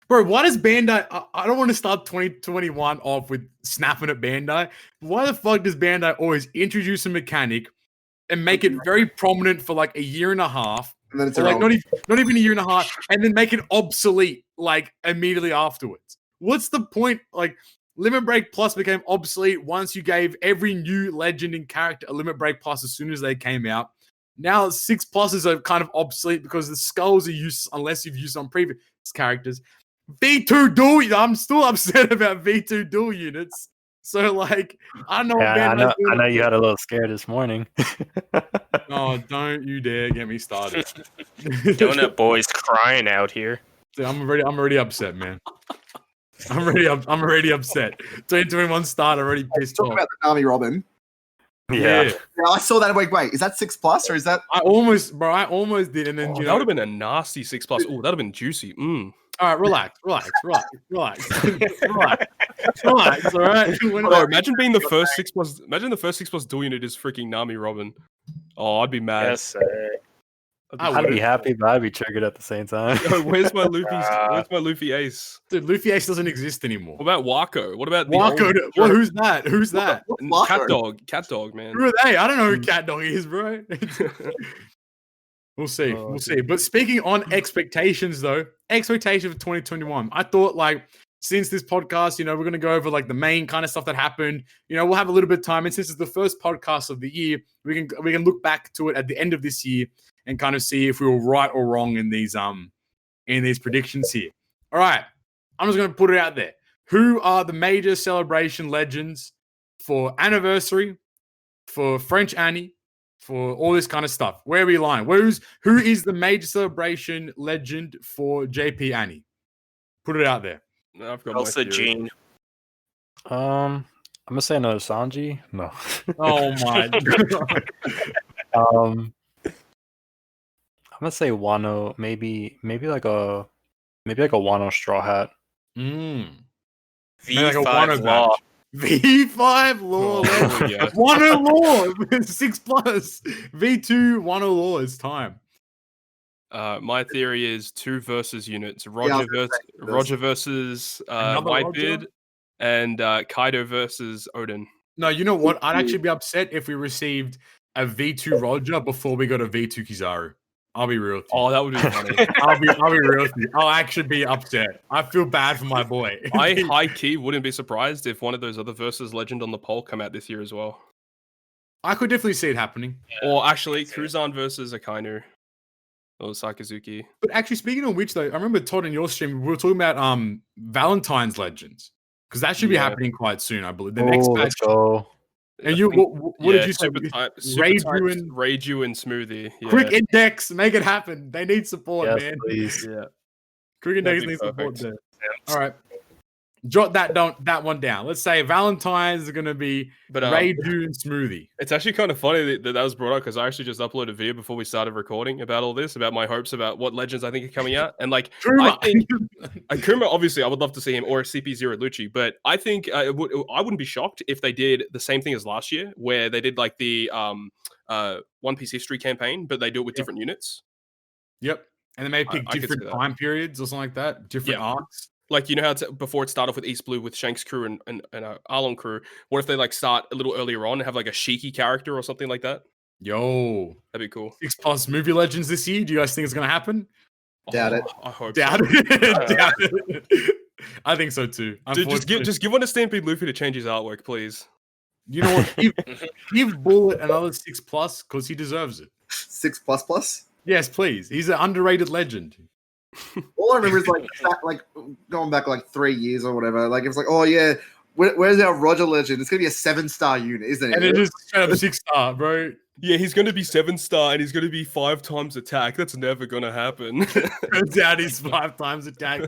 Bro, why does Bandai? I don't want to start 2021 off with snapping at Bandai. Why the fuck does Bandai always introduce a mechanic and make it very prominent for like a year and a half, And then it's or like irrelevant. not even a year and a half, and then make it obsolete like immediately afterwards? What's the point? Like, Limit Break Plus became obsolete once you gave every new legend and character a Limit Break Plus as soon as they came out. Now 6 pluses are kind of obsolete because the skulls are used unless you've used on previous characters. V2 dual, I'm still upset about V2 dual units. So, like, I don't know. Yeah, I know you had a little scare this morning. Oh, don't you dare get me started. Donut boy's crying out here. Dude, I'm already upset, man. I'm already upset. 2021 start already pissed Talk off. about the Nami Robin. Yeah. Yeah, I saw that. Wait, is that 6 plus or is that? I almost did, and then That would have been a nasty 6 plus. Oh, that would have been juicy. all right, relax. All right. Bro, imagine being the first 6 plus. Imagine the first 6 plus dual unit is freaking Nami Robin. Oh, I'd be mad. Yes, sir. I'd be happy, but I'd be triggered at the same time. Yo, where's my Luffy Ace? Dude, Luffy Ace doesn't exist anymore. What about Wako? What about the Wako? old- Well, who's that? Who's that? Wako? Cat Dog, man. Who are they? I don't know who Cat Dog is, bro. We'll see. Oh, We'll see. But speaking on expectations, though, expectation for 2021. I thought, like, since this podcast, we're going to go over like the main kind of stuff that happened. We'll have a little bit of time, and since it's the first podcast of the year, we can look back to it at the end of this year and kind of see if we were right or wrong in these predictions here. All right, I'm just going to put it out there. Who are the major celebration legends for anniversary, for French Annie, for all this kind of stuff? Where are we lying? Who is the major celebration legend for JP Annie? Put it out there. No, I've got Also, my theory. Gene. I'm gonna say another Sanji. No. Oh my god. I'm gonna say Wano. Maybe like a Wano straw hat. Maybe V5 like a Wano Law. badge. V5 Law. Oh, yeah. Wano Law. 6 plus. V2 Wano Law is time. My theory is 2 versus units. I was gonna say Roger versus Another Whitebeard, Roger? and Kaido versus Oden. No, you know what? I'd actually be upset if we received a V2 Roger before we got a V2 Kizaru. I'll be real with you. Oh, that would be funny. I'll be real with you. I'll actually be upset. I feel bad for my boy. I high key wouldn't be surprised if one of those other versus legend on the poll come out this year as well. I could definitely see it happening. Or actually, Cruzan versus Akainu or Sakazuki. But actually, speaking of which, though, I remember Todd in your stream, we were talking about Valentine's Legends. Because that should be happening quite soon, I believe. The next let's patch. go. And you, what did you say? Reiju and Smoothie. Yeah. Quick Index, make it happen. They need support, Yes, man. please. Yeah. Quick That'd Index be needs support perfect. there. All right. Jot that one down. Let's say Valentine's is going to be But Reiju and Smoothie. it's actually kind of funny that was brought up because I actually just uploaded a video before we started recording about all this, about my hopes about what legends I think are coming out. And like, Kuma. I think Kuma, obviously, I would love to see him or a CP0 Lucci, but I think I wouldn't be shocked if they did the same thing as last year, where they did like the One Piece history campaign, but they do it with different units. Yep. And they may pick I could different see that. time periods or something like that, different arcs. Like, you know how before it started off with East Blue with Shanks crew and Arlong crew, what if they like start a little earlier on and have like a Shiki character or something like that? Yo. That'd be cool. 6 plus movie legends this year. Do you guys think it's going to happen? Doubt it. I hope Doubt so. it. Doubt it. I think so too. Dude, just give one to Stampede Luffy to change his artwork, please. You know what? Give Bullet another 6 plus because he deserves it. 6 plus? Yes, please. He's an underrated legend. All I remember is like going back like 3 years or whatever. Like it was like, oh yeah, where's our Roger legend? It's gonna be a 7-star unit, isn't it? And it is straight up 6-star, bro. Yeah, he's going to be 7-star and he's going to be 5 times attack. That's never going to happen. Turns out he's 5 times attack.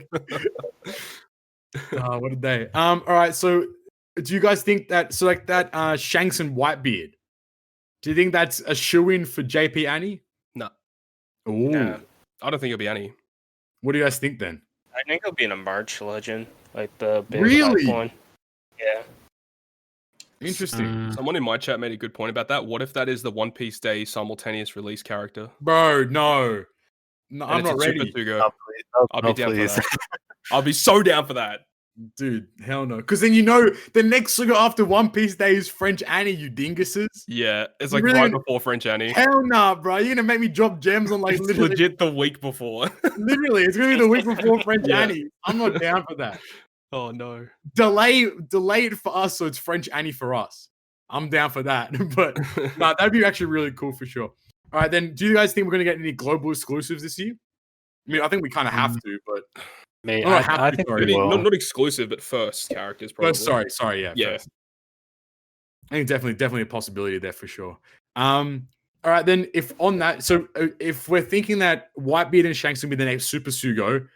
What a day. All right, so do you guys think that Shanks and Whitebeard? Do you think that's a shoe-in for JP Annie? No. Ooh. Yeah. I don't think it'll be any. What do you guys think then? I think it'll be in a March Legend, like the big Really? hype one. Yeah. Interesting. Someone in my chat made a good point about that. What if that is the One Piece Day simultaneous release character? Bro, no. No, And I'm it's not a ready. Super Sugo. Oh, please. I'll No, be down please. for that. I'll be so down for that. Dude, hell no. Because then you know the next Sugo after One Piece Day is French Annie, you dinguses. Yeah, it's You like really right gonna- before French Annie. Hell nah, bro. You're gonna make me drop gems on like It's literally, legit the week before. literally. It's gonna be the week before French Yeah. Annie. I'm not down for that. Oh no. Delay it for us so it's French Annie for us. I'm down for that. But no, that'd be actually really cool for sure. All right, then. Do you guys think we're gonna get any global exclusives this year? I mean, I think we kind of have to, but Mate, Oh, happy I think for we you. will. not exclusive, but first characters probably. sorry, yeah. Yeah. First. I think definitely a possibility there for sure. All right, then if on that, so if we're thinking that Whitebeard and Shanks will be the next Super Sugo,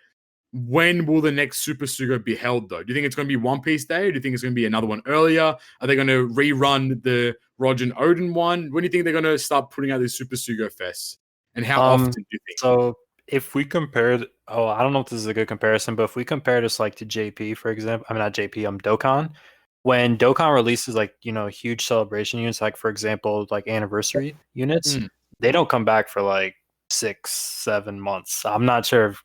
when will the next Super Sugo be held though? Do you think it's going to be One Piece Day? Or do you think it's going to be another one earlier? Are they going to rerun the Roger and Oden one? When do you think they're going to start putting out these Super Sugo fests? And how often do you think? So if we compared, I don't know if this is a good comparison, but if we compare this like to JP, for example, I mean not JP, Dokkan. When Dokkan releases like huge celebration units, like for example like anniversary units, they don't come back for like 6-7 months. I'm not sure if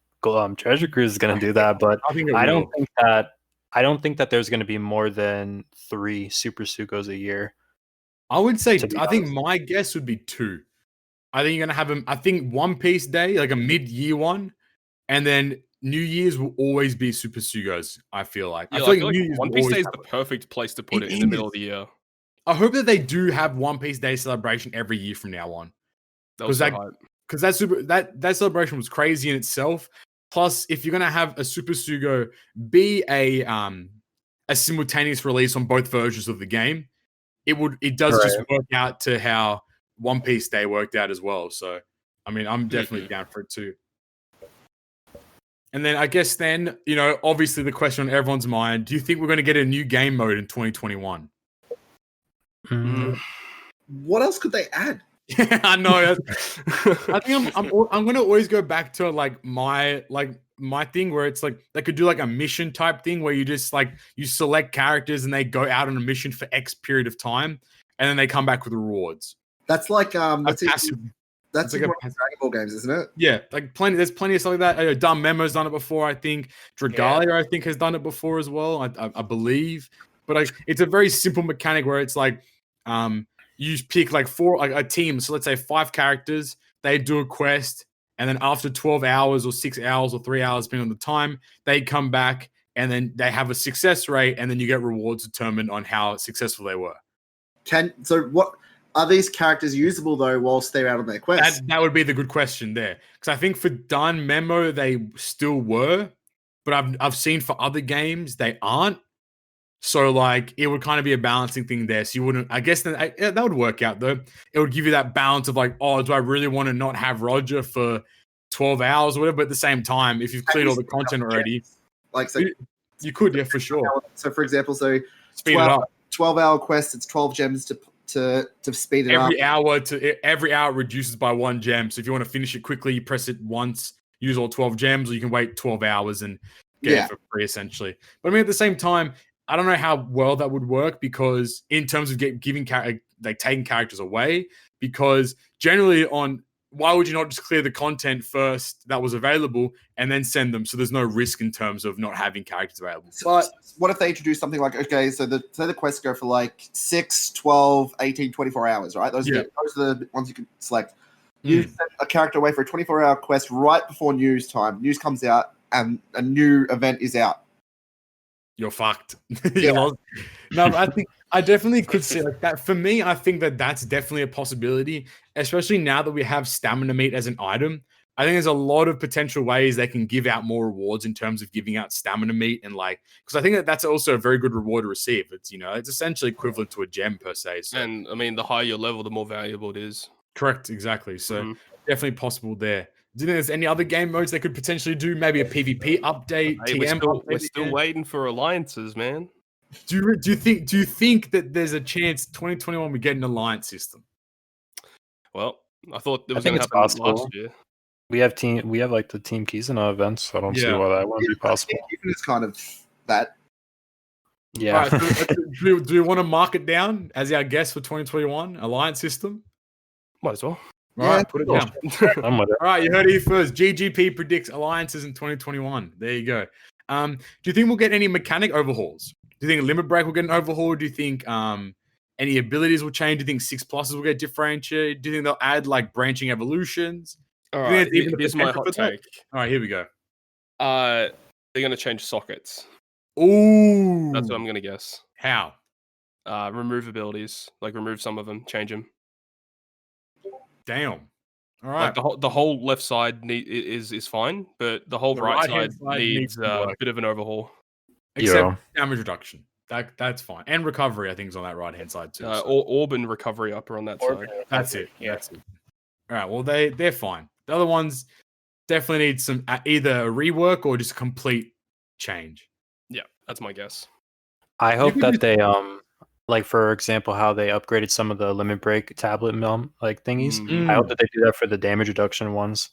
Treasure Cruise is going to do that, but I don't think that there's going to be more than 3 Super Sugos a year. I would say to be I think honest. my guess would be 2. I think you're gonna have them. I think One Piece Day, like a mid-year one, and then New Year's will always be Super Sugos. I feel like. Yeah, I feel I feel like New Year's One will Piece always Day is have the it. perfect place to put It it in the middle is. of the year. I hope that they do have One Piece Day celebration every year from now on. That was so hype. Because that celebration was crazy in itself. Plus, if you're gonna have a Super Sugo be a simultaneous release on both versions of the game, it does just work out to how One Piece Day worked out as well. So, I mean, I'm definitely down for it too. And then I guess then, obviously the question on everyone's mind, do you think we're going to get a new game mode in 2021? What else could they add? Yeah, I know. I think I'm going to always go back to my thing where it's like they could do like a mission type thing where you just you select characters and they go out on a mission for X period of time and then they come back with rewards. That's like that's like in Dragon Ball games, isn't it? Yeah, there's plenty of stuff like that. Dumb Memo's done it before, I think. Dragalia, I think, has done it before as well, I believe. But it's a very simple mechanic where it's you pick a team. So let's say 5 characters, they do a quest, and then after 12 hours or 6 hours or 3 hours, depending on the time, they come back and then they have a success rate, and then you get rewards determined on how successful they were. What are these characters usable though whilst they're out on their quest? That would be the good question there, because I think for Dun Memo they still were, but I've seen for other games they aren't. So it would kind of be a balancing thing there. So you wouldn't, I guess that would work out though. It would give you that balance of do I really want to not have Roger for 12 hours or whatever? But at the same time, if you've cleared all the content already, you could, yeah, for sure. So for example, speed it up. 12-hour quest, it's 12 gems to speed it up. Every hour reduces by 1 gem. So if you want to finish it quickly, you press it once, use all 12 gems, or you can wait 12 hours and get it for free essentially. But I mean, at the same time, I don't know how well that would work, because in terms of taking characters away, because generally why would you not just clear the content first that was available and then send them, so there's no risk in terms of not having characters available? But what if they introduce something like, okay, so the quests go for 6, 12, 18, 24 hours, right? Those are the ones you can select. You send a character away for a 24-hour quest right before news time. News comes out and a new event is out. You're fucked. No, I definitely could see that. For me, I think that's definitely a possibility, especially now that we have stamina meat as an item. I think there's a lot of potential ways they can give out more rewards in terms of giving out stamina meat, and because I think that's also a very good reward to receive. It's it's essentially equivalent to a gem per se. So. And I mean, the higher your level, the more valuable it is. Correct, exactly. So definitely possible there. Do you think there's any other game modes they could potentially do? Maybe a PvP update, Hey, we're still waiting for alliances, man. Do you think that there's a chance 2021 we get an alliance system? Well, I thought it was going to happen last year. We have like the Team Kizuna events, so I don't see Yeah. why that wouldn't be possible. It's kind of that. Yeah. All right, so, do we want to mark it down as our guess for 2021 alliance system? Might as well. All right, put it Sure. down. I'm with it. All right, you heard it here first. GGP predicts alliances in 2021. There you go. Do you think we'll get any mechanic overhauls? Do you think Limit Break will get an overhaul? Do you think any abilities will change? Do you think 6+s will get differentiated? Do you think they'll add like branching evolutions? All Do you think right, it's even a here's my potential hot for that? take. All right, here we go. They're gonna change sockets. Ooh, That's what I'm gonna guess. How? Remove abilities, like remove some of them, change them. Damn. All right. Like the whole left side is fine, but the whole The right right-hand side side needs needs to a work. bit of an overhaul. Except damage reduction. That's fine. And recovery, I think, is on that right-hand side too. so. Orb and recovery up are on that side. That's it. Yeah. That's it. All right. Well, they're fine. The other ones definitely need some either a rework or just a complete change. Yeah, that's my guess. I hope could that just- they like for example how they upgraded some of the Limit Break tablet like thingies. Mm. I hope that they do that for the damage reduction ones.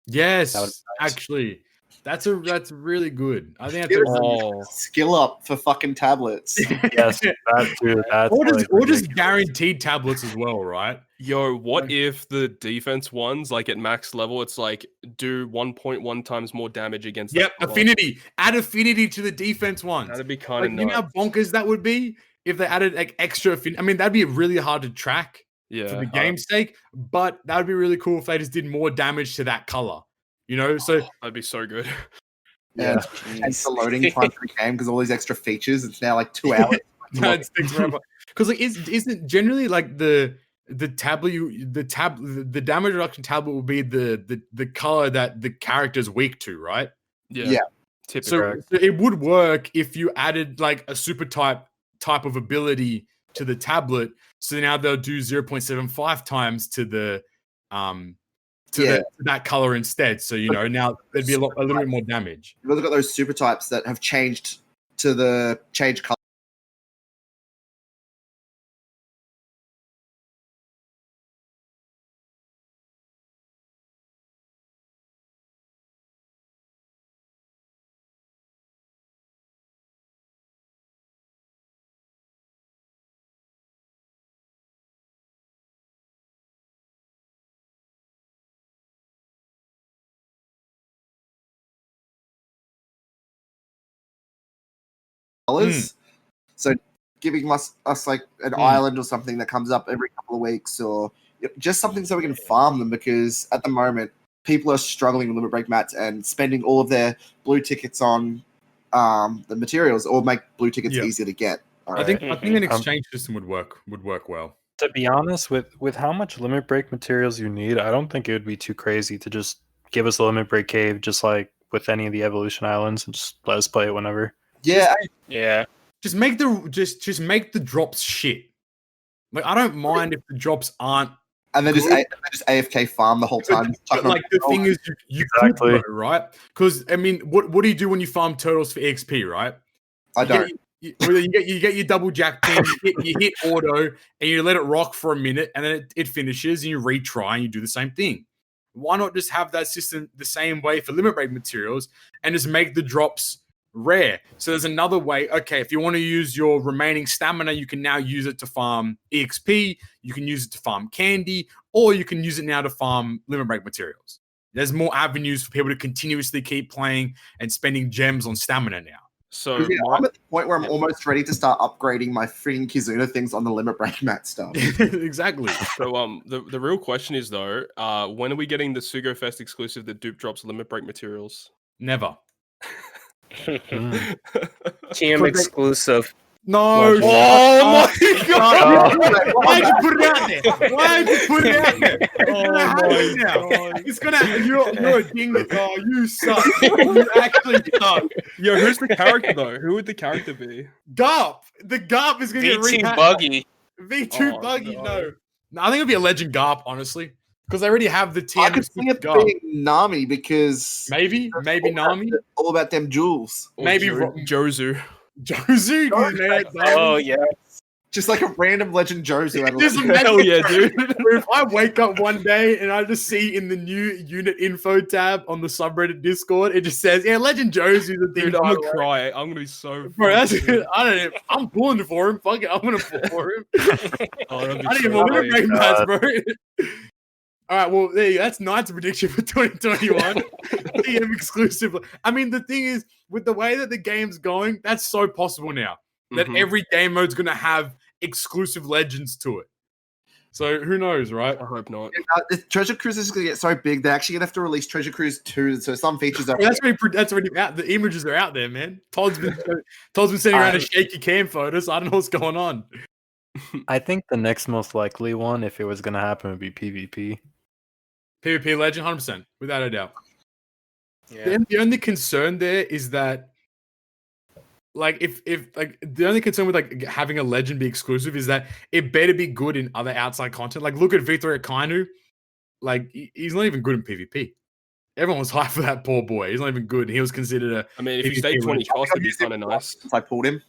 Yes, That would be nice. actually, that's really good. I think Give that's us Oh, skill up for fucking tablets. Yes, that too. That's or just like ridiculous. guaranteed tablets as well, right? yo, what Like- if the defense ones, like at max level, it's like do 1.1 times more damage against that Yep, color? affinity. Add affinity to the defense ones. That'd be kind Like, of you know how nuts. bonkers that would be if they added like extra affinity. I mean, that'd be really hard to track Yeah, for the game's sake, but that would be really cool if they just did more damage to that color. You know, so that'd be so good. Yeah. And the loading time for the game because all these extra features. It's now like 2 hours. that sticks forever. Because like, isn't generally like the tablet the damage reduction tablet will be the color that the character's weak to, right? Yeah. Typically. So it would work if you added like a super type of ability to the tablet. So now they'll do 0.75 times to the to that color instead. So you know now there'd be a little bit more damage. You've also got those super types that have changed to the change color. Colors. So giving us like an island or something that comes up every couple of weeks, or just something so we can farm them, because at the moment people are struggling with Limit Break mats and spending all of their blue tickets on the materials, or make blue tickets easier to get. I think an exchange system would work well. To be honest, with how much Limit Break materials you need, I don't think it would be too crazy to just give us a Limit Break cave, just like with any of the Evolution Islands, and just let us play it whenever. Yeah, Yeah. Just make the drops shit. Like I don't mind if the drops aren't. and then just AFK farm the whole time. But like the thing is, you Exactly. could though, right? Because I mean, what do you do when you farm turtles for XP, right? I don't. You get your double jack pin, you hit auto, and you let it rock for a minute, and then it finishes, and you retry, and you do the same thing. Why not just have that system the same way for Limit Break materials, and just make the drops rare? So there's another way. Okay, if you want to use your remaining stamina, you can now use it to farm EXP, you can use it to farm candy, or you can use it now to farm Limit Break materials. There's more avenues for people to continuously keep playing and spending gems on stamina now. So I'm at the point where I'm almost ready to start upgrading my freaking Kizuna things on the Limit Break mat stuff. Exactly. So the real question is though, when are we getting the Sugo Fest exclusive that dupe drops Limit Break materials? Never. TM exclusive. No. Oh my God. Why'd you put it out there? Why'd you put it out there? It's gonna you're a dingus. Oh, you suck. You actually suck. Yo, who's the character though? Who would the character be? Garp. The Garp is gonna get V2 rehacked. Buggy. V2 Oh, Buggy, no. No, I think it'd be a Legend Garp, honestly. Because they already have the TM. I could see it Garp. being Nami because Maybe Nami. all about them jewels. Or Maybe Jozu. Jozu. Man, Oh yeah. Just like a random Legend Joe's who had a Just Legend. imagine- Hell yeah, dude. If I wake up one day and I just see in the new unit info tab on the subreddit Discord, it just says, "Yeah, Legend Joe's is the thing." Dude, I'm by gonna the way." cry. I'm gonna be so. Bro, that's fucking- I don't know. I'm pulling for him. Fuck it, I'm gonna pull for him. Oh, that'd be I didn't even so want to funny. break mats, bro. All right, well, there you go. That's Knight's prediction for 2021. TM exclusive. I mean, the thing is, with the way that the game's going, that's so possible now. That Mhm. every game mode's going to have exclusive legends to it. So who knows, right? I hope not. Treasure Cruise is going to get so big, they're actually going to have to release Treasure Cruise 2. So some features are. Well, that's already out. The images are out there, man. Todd's been sending around a shaky cam photos. I don't know what's going on. I think the next most likely one, if it was gonna happen, would be PvP. PvP legend, 100%, without a doubt. Yeah. The only concern there is that, like, if like the only concern with like having a legend be exclusive is that it better be good in other outside content. Like, look at Victor Kainu. Like, he's not even good in PvP. Everyone was hyped for that poor boy. He's not even good. He was considered a. I mean, if he PvP stayed 20 legend. cost, it'd be kind of nice. If I pulled him.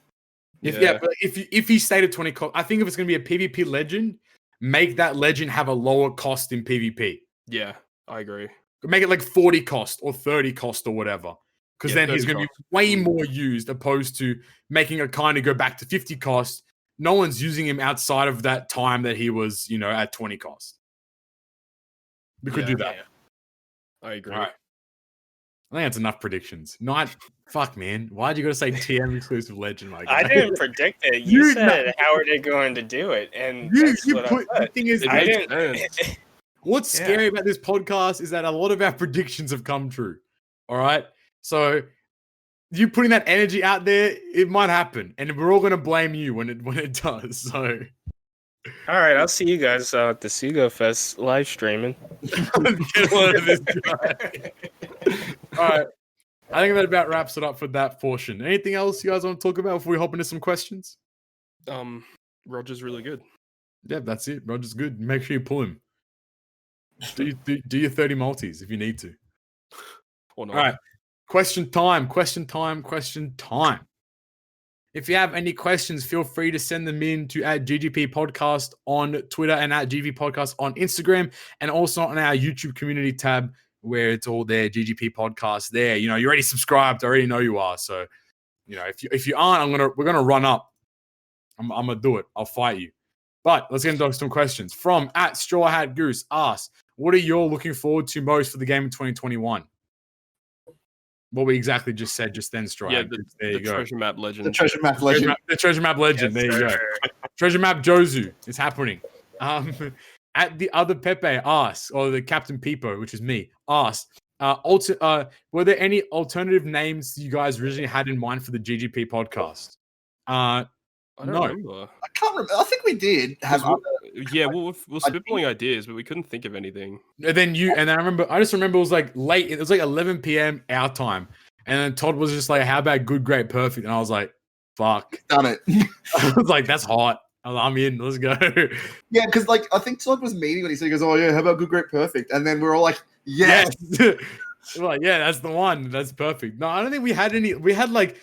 But if he stayed at 20 cost, I think if it's going to be a PvP legend, make that legend have a lower cost in PvP. Yeah, I agree. Make it like 40 cost or 30 cost or whatever. Because Yeah, then he's 30 going to cost. be way more used opposed to making a kind of go back to 50 cost. No one's using him outside of that time that he was, at 20 cost. We could Yeah. do that. Yeah. I agree. All right. I think that's enough predictions. Fuck, man. Why'd you got to say TM exclusive legend, my guy? I didn't predict it. You You said, how are they going to do it? And that's what I The said. thing is, It I makes didn't. sense. what's Yeah. scary about this podcast is that a lot of our predictions have come true. All right. So you putting that energy out there, it might happen. And we're all gonna blame you when it does. So All right, I'll see you guys at the Sugo Fest live streaming. get one of this guy. All right. I think that about wraps it up for that portion. Anything else you guys want to talk about before we hop into some questions? Roger's really good. Yeah, that's it. Roger's good. Make sure you pull him. Do your 30 multis if you need to. Or not. All right. Question time. If you have any questions, feel free to send them in to @GGP Podcast on Twitter and @GGP Podcast on Instagram, and also on our YouTube community tab where it's all there, GGP Podcast there. You already subscribed. I already know you are. So, if you aren't, we're gonna run up. I'm gonna do it. I'll fight you. But let's get into some questions. From @Straw Hat Goose asks, what are you all looking forward to most for the game in 2021? What we exactly just said just then, Straw Yeah, Hat Goose. There you go. Treasure Map Legend. The Treasure Map Legend. The Treasure Map Legend. Yes, there you go. sir. Treasure Map Jozu is happening. At the other Pepe asks, or the Captain Peepo, which is me, asks, were there any alternative names you guys originally had in mind for the GGP podcast? I don't no. remember. I can't remember. I think we did have. Yeah, we're spitballing ideas, but we couldn't think of anything. And then I just remember it was like late. It was like 11 p.m. our time. And then Todd was just like, how about good, great, perfect? And I was like, fuck. Done it. I was like, that's hot. I'm in. Let's go. Yeah, because I think Todd was meaning when he said, he goes, "Oh yeah, how about good, great, perfect?" And then we're all like, "Yes." We're like, yeah, that's the one. That's perfect. No, I don't think we had any. We had like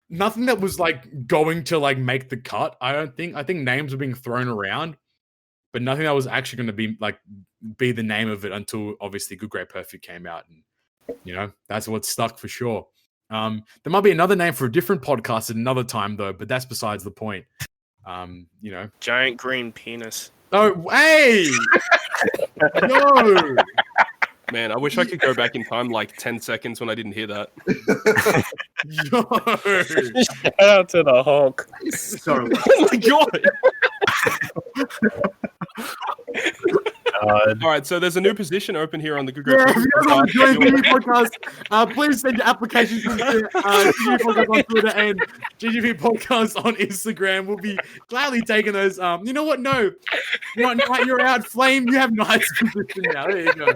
nothing that was like going to like make the cut. I think names were being thrown around, but nothing that was actually going to be the name of it until obviously Good, Great, Perfect came out, and that's what stuck for sure. There might be another name for a different podcast at another time though, but that's besides the point. Giant green penis. Oh, hey, no. Man, I wish I could go back in time like 10 seconds when I didn't hear that. No. Shout out to the Hulk. So Oh my god! All right, so there's a new position open here on the Good Great Yeah, if you guys want to join Podcast. GGP Podcast, please send your applications to GGP Podcast on Twitter and GGP Podcast on Instagram. We'll be gladly taking those. You know what? No. Knight, you're out. Flame, you have Knight's position now. There you go.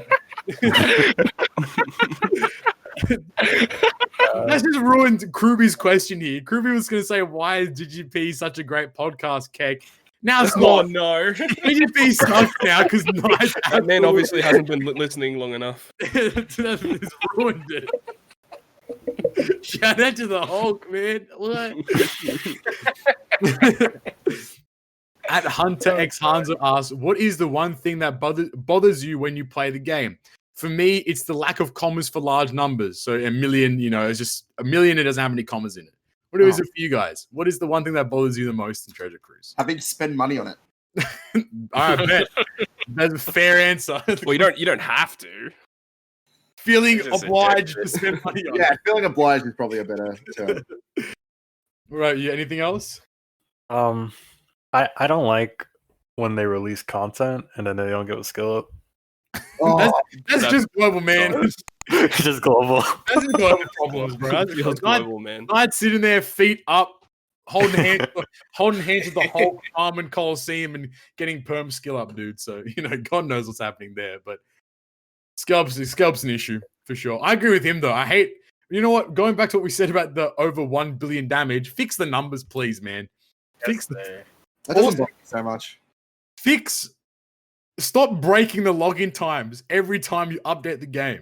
That's just ruined Kruby's question here. Kruby was going to say, why is GGP such a great podcast, Keck? Now it's Oh not. no! GGP sucks now because Knight That man obviously hasn't been listening long enough. It's ruined it. Shout out to the Hulk, man. What? At Hunter X Hanzo asks, what is the one thing that bothers you when you play the game? For me, it's the lack of commas for large numbers. So a million, it's just a million. It doesn't have any commas in it. What is it for you guys? What is the one thing that bothers you the most in Treasure Cruise? Having to spend money on it. I bet that's a fair answer. Well, you don't have to. Feeling obliged to spend money on it. Yeah, feeling obliged is probably a better term. Right. Yeah. Anything else? I don't like when they release content and then they don't give a skill up. Oh, That's just global, man. It's just global. That's just global problems, bro. That's Feels global, man. I'd sitting there, feet up, holding hands with the whole Carmen Coliseum and getting perm skill up, dude. So God knows what's happening there. But scalp's an issue for sure. I agree with him though. I hate. You know what? Going back to what we said about the over 1 billion damage, fix the numbers, please, man. Fix that doesn't bother me so much. Stop breaking the login times every time you update the game.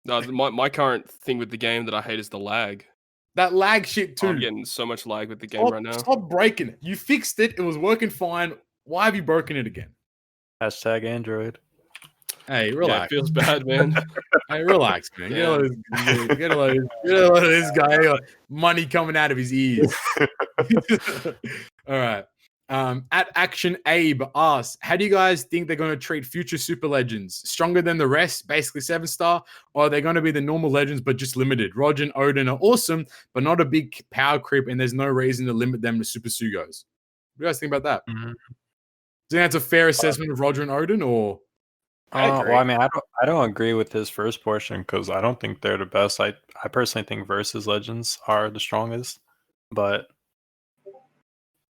No, my current thing with the game that I hate is the lag. That lag shit too. I'm getting so much lag with the game right now. Stop breaking it. You fixed it. It was working fine. Why have you broken it again? Hashtag Android. Hey, relax. Yeah, it feels bad, man. Hey, relax, man. Yeah. Get a load of this guy. Money coming out of his ears. All right. At Action Abe asks, how do you guys think they're going to treat future Super Legends? Stronger than the rest, basically 7-star, or are they going to be the normal Legends but just limited? Roger and Oden are awesome, but not a big power creep, and there's no reason to limit them to Super Sugos. What do you guys think about that? Do you think that's a fair assessment of Roger and Oden, or? Well, I mean, I don't agree with his first portion because I don't think they're the best. I personally think Versus Legends are the strongest, but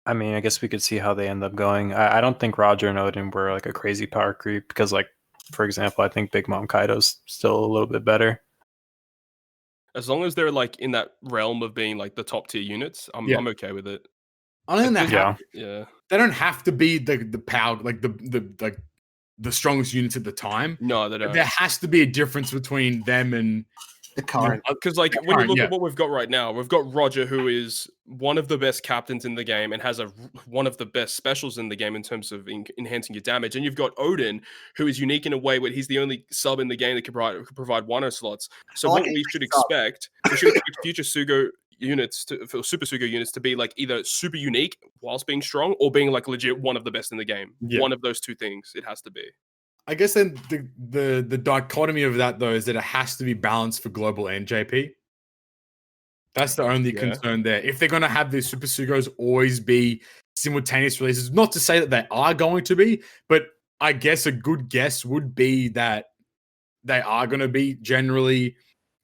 I mean, I guess we could see how they end up going. I don't think Roger and Oden were like a crazy power creep because, like, for example, I think Big Mom Kaido's still a little bit better. As long as they're like in that realm of being like the top tier units, I'm okay with it. I don't think Yeah. They don't have to be the power, like the strongest units at the time. No, they don't. There has to be a difference between them and the current. Because like when you look at what we've got right now, we've got Roger, who is one of the best captains in the game and has one of the best specials in the game in terms of enhancing your damage. And you've got Oden, who is unique in a way where he's the only sub in the game that can provide 1-0 slots. So what we should expect future Sugo units for Super Sugo units to be like either super unique whilst being strong or being like legit one of the best in the game. Yeah. One of those two things it has to be. I guess then the dichotomy of that though is that it has to be balanced for global and JP. That's the only concern there. If they're going to have these Super Sugos always be simultaneous releases, not to say that they are going to be, but I guess a good guess would be that they are going to be generally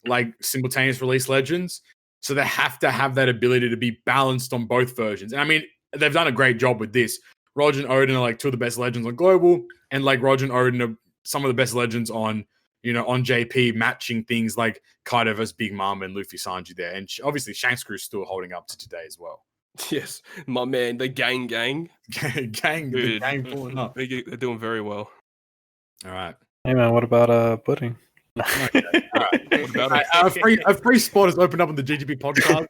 like simultaneous release Legends. So they have to have that ability to be balanced on both versions. And I mean, they've done a great job with this. Roger and Oden are like two of the best Legends on global, and like Roger and Oden are some of the best Legends on, on JP, matching things like Kaido vs Big Mom and Luffy Sanji there. And obviously Shanks Crew's still holding up to today as well. Yes, my man, the gang. The gang pulling up. They're doing very well. All right. Hey man, what about pudding? Okay. All right. A free spot has opened up on the GGP podcast.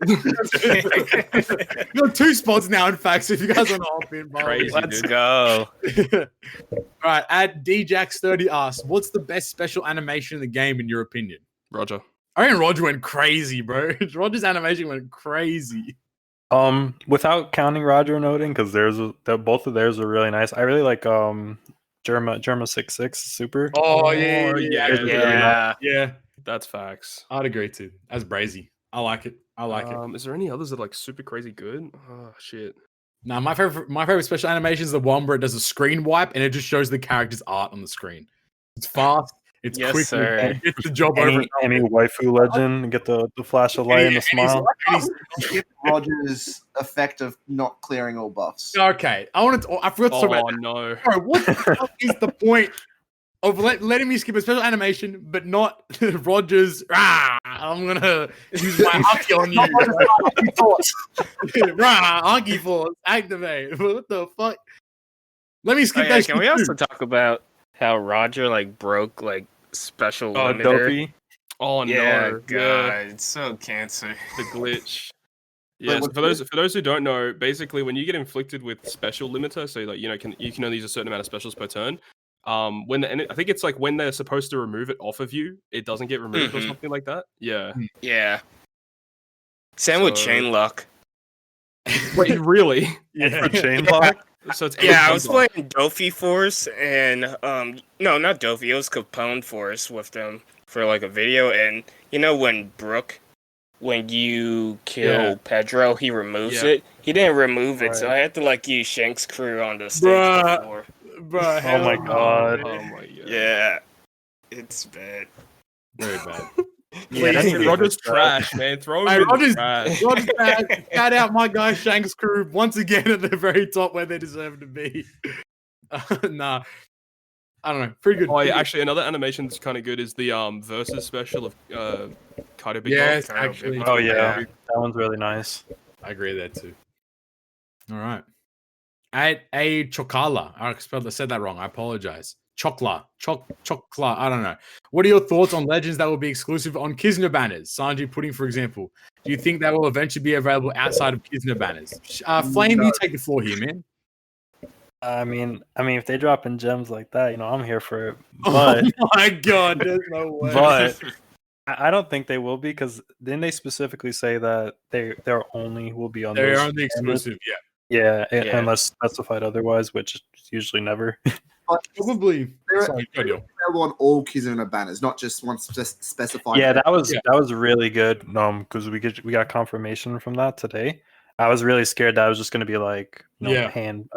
You got 2 spots now, in fact. So if you guys want to hop in, let's go. All right. At DJax30 asks, what's the best special animation in the game in your opinion? Roger. I think Roger went crazy, bro. Roger's animation went crazy. Without counting Roger and Oden, because both of theirs are really nice. I really like Germa 66 Super. Oh yeah. That's facts. I'd agree too. That's brazy. I like it. Is there any others that are like super crazy good? Oh shit. Nah, my favorite special animation is the one where it does a screen wipe and it just shows the character's art on the screen. It's fast. It's quick. Sir. It's the job over. Any waifu legend get the flash of light and the smile. Roger's effect of not clearing all buffs. Okay, I forgot to talk about. Oh no! Bro, what the fuck is the point of letting me skip a special animation, but not Roger's? I'm gonna use my hockey on you. Hockey force activate. What the fuck? Let me skip that. Can we also talk about how Roger like broke like special limiter? Oh yeah, no! God, it's so cancer. The glitch. Yeah, Like, so for those who don't know, basically when you get inflicted with special limiter, so like you can only use a certain amount of specials per turn. I think it's like when they're supposed to remove it off of you, it doesn't get removed or something like that. Yeah. Yeah. Same with chain lock. Wait, really? Yeah. Chain lock. So it's Yeah, I was playing Dofi Force and no, not Dofi, it was Capone Force with them for like a video, and you know when Brooke, when you kill Pedro, he removes it. He didn't remove it, so I had to like use Shank's crew on the stage before. Bruh, Oh my god. Oh my god. Yeah, it's bad. Very bad. Yeah, that's really Roger's good. trash, man. Throw him Hey, in the Roger's trash. bad. Shout out my guy Shank's crew once again at the very top where they deserve to be. Nah, I don't know. Pretty good. Oh, yeah, Pretty actually, another animation that's kind of good is the versus special of Kaido Big Yes, Dog. actually. Oh yeah, that one's really nice. good. I agree there too. All right. A Chocala. I said that wrong. I apologize. Chocla. Chocla. I don't know. What are your thoughts on legends that will be exclusive on Kizuna banners? Sanji Pudding, for example. Do you think that will eventually be available outside of Kizuna banners? Flame, you take the floor here, man. I mean, if they drop in gems like that, I'm here for it. But Oh my god, there's no way. but I don't think they will be, because didn't they specifically say that they're only will be on They're those only banners? exclusive, yeah. Yeah, unless specified otherwise, which is usually never. But Probably. they're Sorry, go deal. available on all Kizuna banners, not just ones just specified. Yeah, that was Yeah. really good. Because we got confirmation from that today. I was really scared that I was just gonna be like, hand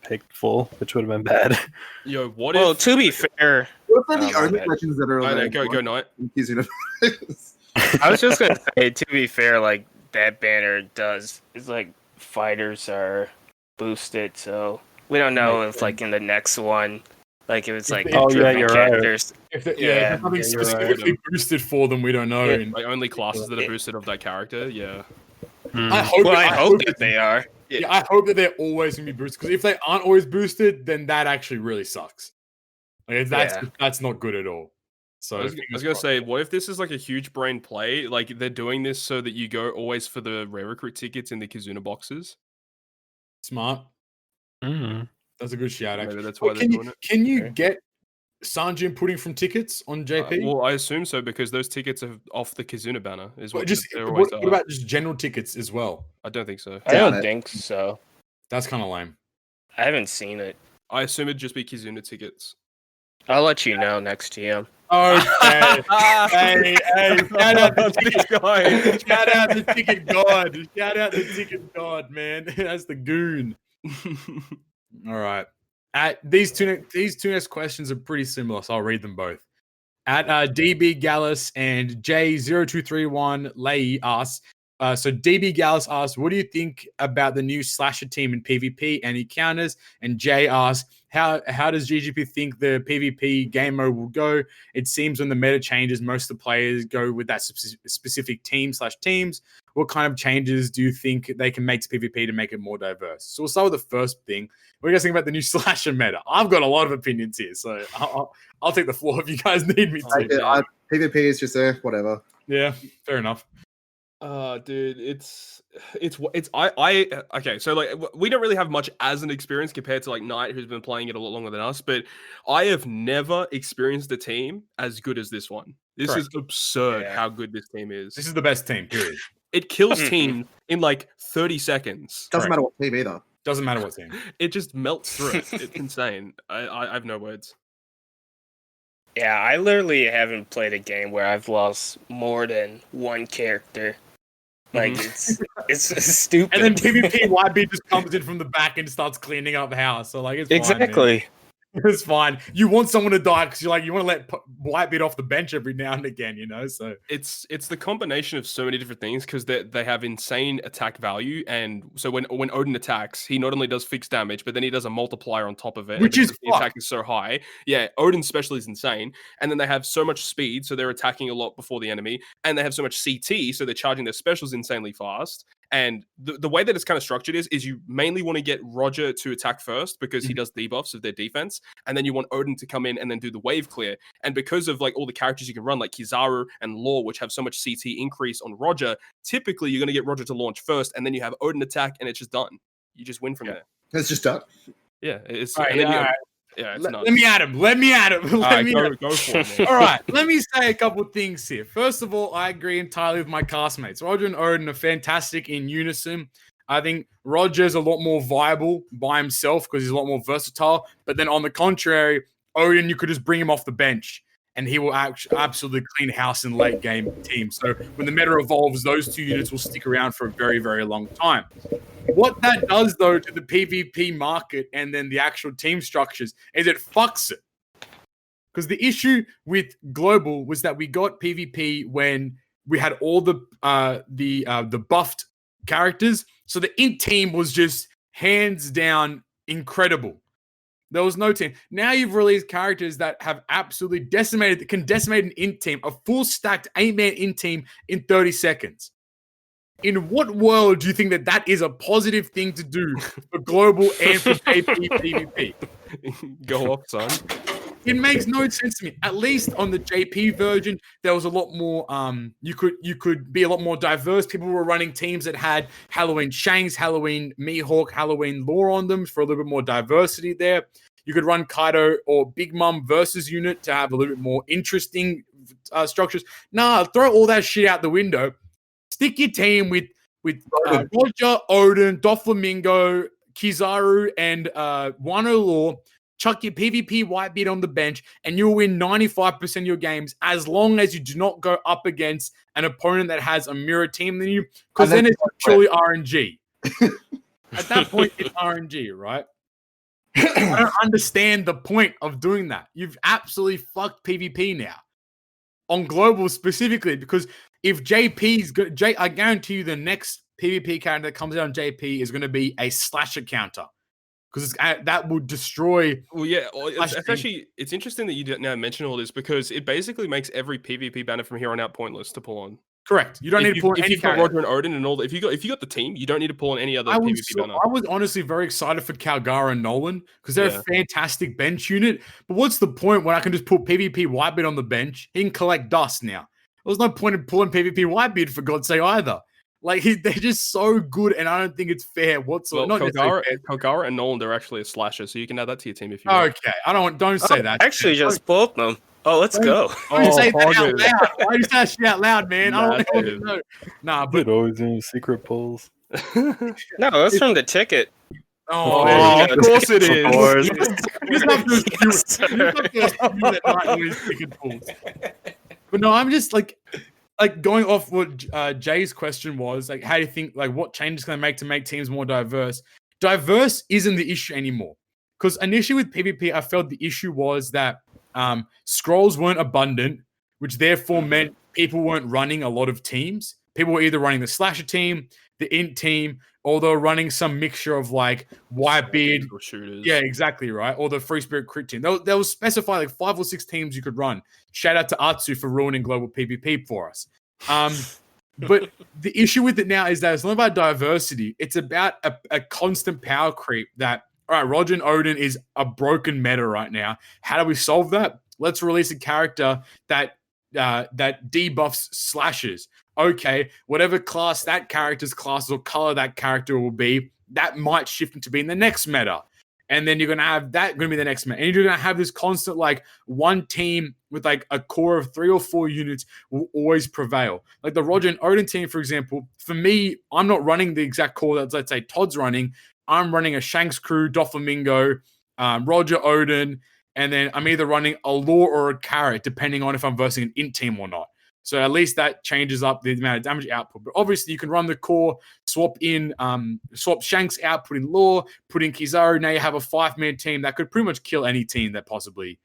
picked full, which would have been bad. Yo, what Well, if? to be fair, What if they're the Oh, my only bad. legends that are Oh, no, available go Knight. in Kizuna? I was just gonna say, to be fair, like that banner does is like fighters are boosted, so we don't know if like in the next one, like it was like Oh, yeah, different you're right. characters. If there's Yeah, nothing you're right. specifically boosted for them, we don't know. Yeah. And Like only classes that are boosted of that character. Yeah. I hope, Well, I hope that that they are. Yeah, I hope that they're always gonna be boosted. Because if they aren't always boosted, then that actually really sucks. Like that's not good at all. So I was gonna say, what if this is like a huge brain play? Like they're doing this so that you go always for the rare recruit tickets in the Kizuna boxes. smart. Mm. That's a good shout. Maybe Actually, that's why they're doing it. Can you Okay. get Sanji and Pudding from tickets on JP? Well, I assume so because those tickets are off the Kizuna banner. Is But what just they're always what are. about just general tickets as well? I don't think so. I Doubt don't it. think so. That's kind of lame. I haven't seen it. I assume it'd just be Kizuna tickets. I'll let you know next TM. Okay. hey, shout out the This guy. Shout out the ticket god. Shout out the ticket god, man. That's the goon. All right. These two next questions are pretty similar, so I'll read them both. At DB Gallus and J0231 Lay asks, so DB Gallus asks, what do you think about the new slasher team in PvP? Any counters? And Jay asks, how does GGP think the PvP game mode will go? It seems when the meta changes, most of the players go with that specific teams. What kind of changes do you think they can make to PvP to make it more diverse? So we'll start with the first thing. What do you guys think about the new slasher meta? I've got a lot of opinions here, so I'll take the floor if you guys need me to. PvP is just whatever. Yeah, fair enough. Dude, okay, so like we don't really have much as an experience compared to like Knight, who's been playing it a lot longer than us, but I have never experienced a team as good as this one. This Correct. is absurd Yeah. how good this team is. This is the best team, period. It kills teams in like 30 seconds. Doesn't Correct. matter what team either. Doesn't matter what team. It just melts through it. It's insane. I have no words. Yeah, I literally haven't played a game where I've lost more than one character. Like it's stupid. And then PvP YB just comes in from the back and starts cleaning up the house. So like it's fine, man. exactly. It's fine. You want someone to die because you want to let Whitebeard off the bench every now and again, So It's the combination of so many different things because they have insane attack value, and so when Oden attacks, he not only does fixed damage, but then he does a multiplier on top of it, Which and is because the attack is so high. Yeah, Odin's special is insane, and then they have so much speed, so they're attacking a lot before the enemy, and they have so much CT, so they're charging their specials insanely fast, And the way that it's kind of structured is you mainly want to get Roger to attack first because he does debuffs of their defense, and then you want Oden to come in and then do the wave clear. And because of like all the characters you can run, like Kizaru and Law, which have so much CT increase on Roger, typically you're going to get Roger to launch first, and then you have Oden attack, and it's just done. You just win from there. It's just done. Yeah, it's Right, and then yeah, you, all right. yeah, it's Let nuts. me at him. Let me at him. All Let right, me go, at him. go for it, man. All right, let me say a couple things here. First of all, I agree entirely with my castmates. Roger and Oden are fantastic in unison. I think Roger's a lot more viable by himself because he's a lot more versatile. But then on the contrary, Oden, you could just bring him off the bench and he will absolutely clean house in late game teams. So when the meta evolves, those two units will stick around for a very, very long time. What that does, though, to the PvP market and then the actual team structures is it fucks it. Because the issue with Global was that we got PvP when we had all the buffed characters. So the int team was just hands down incredible. There was no team. Now you've released characters that have absolutely can decimate an int team, a full stacked 8-man int team in 30 seconds. In what world do you think that is a positive thing to do for Global and for PvP? Go off, son. It makes no sense to me. At least on the JP version, there was a lot more. You could be a lot more diverse. People were running teams that had Halloween Shanks, Halloween Mihawk, Halloween Law on them for a little bit more diversity there. You could run Kaido or Big Mom versus unit to have a little bit more interesting structures. Nah, throw all that shit out the window. Stick your team with Roger, Oden, Doflamingo, Kizaru, and Wano Law. Chuck your PvP Whitebeard on the bench, and you'll win 95% of your games as long as you do not go up against an opponent that has a mirror team than you, because then it's surely RNG. At that point, it's RNG, right? I don't understand the point of doing that. You've absolutely fucked PvP now. On Global specifically, because if JP's good, I guarantee you the next PvP character that comes out on JP is going to be a slasher counter. Because that would destroy. Well, yeah, it's interesting that you now mention all this because it basically makes every PvP banner from here on out pointless to pull on. Correct. You don't need to pull on any character. If you've got Roger and Oden and all that, if you got the team, you don't need to pull on any other PvP banner. I was honestly very excited for Calgara and Nolan because they're a fantastic bench unit. But what's the point when I can just put PvP Whitebeard on the bench? He can collect dust now. There's no point in pulling PvP Whitebeard for God's sake either. Like they're just so good, and I don't think it's fair whatsoever. Well, Kogara and Nolan, they're actually a slasher, so you can add that to your team if you want. Okay, don't say that. Actually, just both them. Oh, let's go. Why do you say that out loud? Why do you say that shit out loud, man? I don't even know. Nah, but always in secret polls. No, that's from the ticket. Oh, of course it is. But no, I'm just like going off what Jay's question was, like, how do you think, like, what changes can I make to make teams more diverse? Diverse isn't the issue anymore. Because initially with PvP, I felt the issue was that scrolls weren't abundant, which therefore meant people weren't running a lot of teams. People were either running the slasher team, the int team, or they were running some mixture of like Whitebeard. Shooters. Yeah, exactly, right. Or the Free Spirit Crit team. They'll specify like 5 or 6 teams you could run. Shout out to Atsu for ruining global PvP for us. But the issue with it now is that it's not about diversity. It's about a constant power creep that, all right, Roger and Oden is a broken meta right now. How do we solve that? Let's release a character that debuffs slashes. Okay, whatever class that character's classes or color that character will be, that might shift into being the next meta. And then you're going to have that going to be the next meta. And you're going to have this constant, like, one team with, like, a core of 3 or 4 units will always prevail. Like the Roger and Oden team, for example, for me, I'm not running the exact core that, let's say, Todd's running. I'm running a Shanks crew, Doflamingo, Roger, Oden, and then I'm either running a Law or a Carrot, depending on if I'm versing an int team or not. So at least that changes up the amount of damage output. But obviously you can run the core, swap Shanks out, put in Law, put in Kizaru. Now you have a 5-man team that could pretty much kill any team that possibly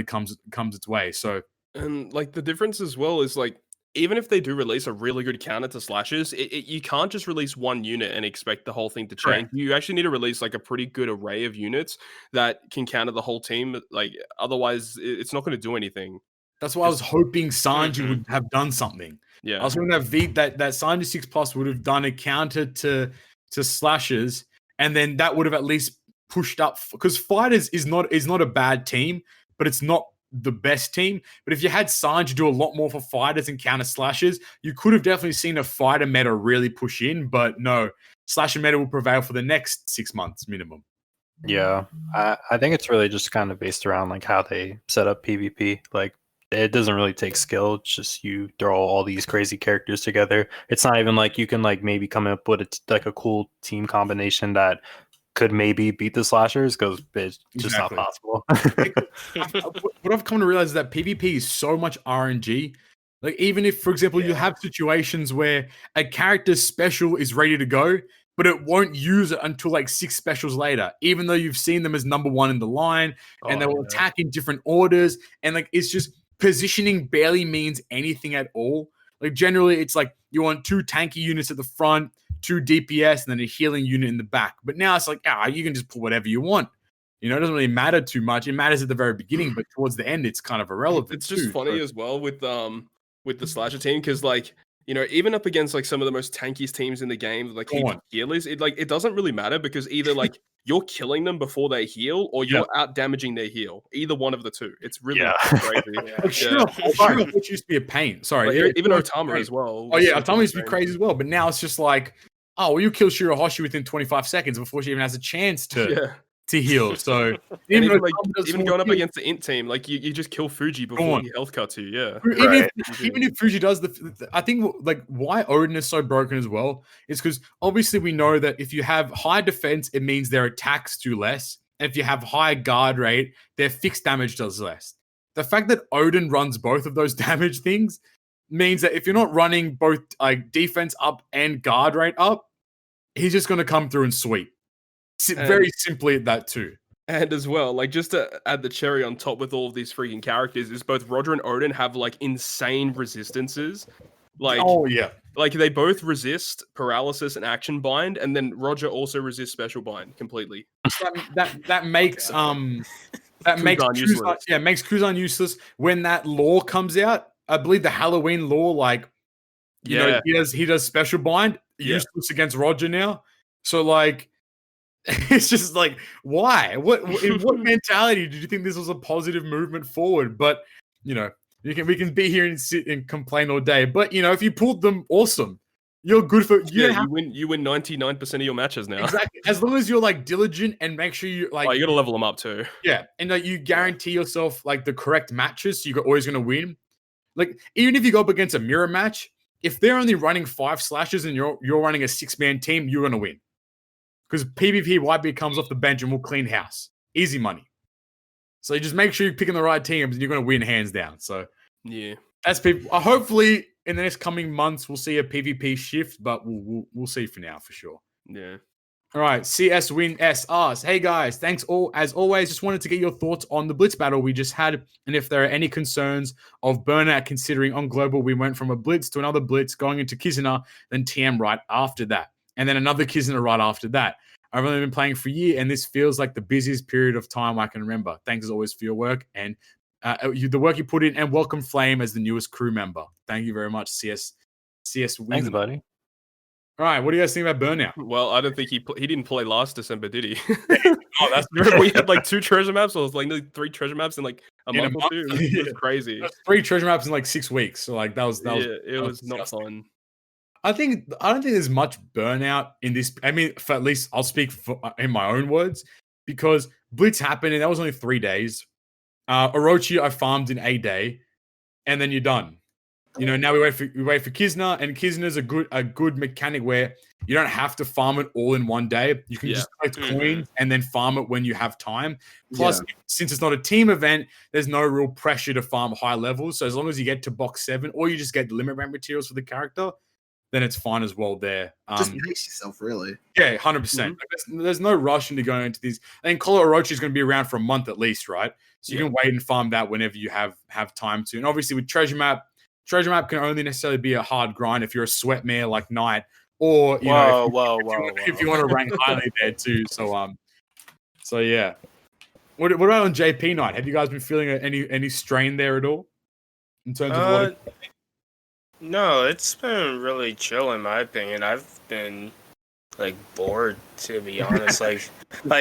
comes its way. So, and like the difference as well is like, even if they do release a really good counter to slashes, you can't just release one unit and expect the whole thing to change. Correct. You actually need to release like a pretty good array of units that can counter the whole team. Like otherwise, it's not going to do anything. That's why I was hoping Sanji would have done something. Yeah. I was hoping that Sanji 6 Plus would have done a counter to slashes, and then that would have at least pushed up, because Fighters is not a bad team, but it's not the best team. But if you had Sanji do a lot more for Fighters and counter slashes, you could have definitely seen a fighter meta really push in. But no, slasher meta will prevail for the next 6 months minimum. Yeah, I think it's really just kind of based around like how they set up PvP. Like it doesn't really take skill. It's just you throw all these crazy characters together. It's not even like you can like maybe come up with a cool team combination that could maybe beat the slashers, because it's just not possible. What I've come to realize is that PvP is so much RNG. Like even if, for example, you have situations where a character's special is ready to go, but it won't use it until like 6 specials later, even though you've seen them as number 1 in the line, and they will attack in different orders, and like it's just positioning barely means anything at all. Like generally, it's like you want 2 tanky units at the front, 2 DPS, and then a healing unit in the back. But now it's like, you can just put whatever you want. You know, it doesn't really matter too much. It matters at the very beginning, but towards the end, it's kind of irrelevant. It's just funny as well with the slasher team, because like, you know, even up against like some of the most tankiest teams in the game, like healers, it doesn't really matter, because either like you're killing them before they heal, or you're out damaging their heal. Either one of the two. It's really crazy. Sure, which used to be a pain. Sorry, like, even Otama as well. Oh yeah, Otama used to be crazy as well. But now it's just like, well, you kill Shirahoshi within 25 seconds before she even has a chance to heal. So even going up against the int team, like you just kill Fuji before he health cuts you. Yeah. Even if Fuji does I think like why Oden is so broken as well is because obviously we know that if you have high defense, it means their attacks do less. And if you have high guard rate, their fixed damage does less. The fact that Oden runs both of those damage things means that if you're not running both like defense up and guard rate up, he's just going to come through and sweep. Very simply at that too. And as well, like just to add the cherry on top with all of these freaking characters, is both Roger and Oden have like insane resistances. Like, like they both resist paralysis and action bind, and then Roger also resists special bind completely. That makes makes Kuzan useless when that lore comes out. I believe the Halloween lore, like you know, he does special bind, useless against Roger now. So like it's just like, why? In what mentality did you think this was a positive movement forward? But you know, we can be here and sit and complain all day. But you know, if you pulled them, awesome. You're good for you win 99% of your matches now. Exactly. As long as you're like diligent and make sure you like you gotta level them up too. Yeah. And that you guarantee yourself like the correct matches, so you're always gonna win. Like even if you go up against a mirror match, if they're only running 5 slashes and you're running a 6-man team, you're gonna win. Because PvP YB comes off the bench and will clean house. Easy money. So you just make sure you're picking the right teams and you're going to win hands down. So yeah, that's people. Hopefully in the next coming months we'll see a PvP shift, but we'll see for now for sure. Yeah. All right, CS Win S asks, hey guys, thanks all as always. Just wanted to get your thoughts on the Blitz battle we just had, and if there are any concerns of burnout, considering on global we went from a Blitz to another Blitz, going into Kizuna, then TM right after that. And then another Kizuna right after that. I've only been playing for a year, and this feels like the busiest period of time I can remember. Thanks as always for your work and the work you put in, and welcome Flame as the newest crew member. Thank you very much, CS Win. Thanks, buddy. All right, what do you guys think about Burnout? Well, I don't think he didn't play last December, did he? Remember we had like 2 treasure maps, or it was like nearly 3 treasure maps in like a month or 2. It was crazy. 3 treasure maps in like 6 weeks. So like that was it was not fun. I don't think there's much burnout in this. I mean, for at least I'll speak in my own words, because Blitz happened and that was only 3 days. Orochi I farmed in a day, and then you're done. You know, now we wait for Kizuna, and Kizuna's a good mechanic where you don't have to farm it all in one day. You can just collect coins and then farm it when you have time. Plus, since it's not a team event, there's no real pressure to farm high levels. So as long as you get to box 7, or you just get limit rank materials for the character, then it's fine as well there. Just pace yourself, really. Yeah, 100%. There's no rush into going into these. And Kolo Orochi is going to be around for a month at least, right? So you can wait and farm that whenever you have time to. And obviously with Treasure Map can only necessarily be a hard grind if you're a sweat mare like Knight, or if you want to rank highly there too. So yeah. What about on JP Knight? Have you guys been feeling any strain there at all in terms of No, it's been really chill in my opinion. I've been like bored to be honest. like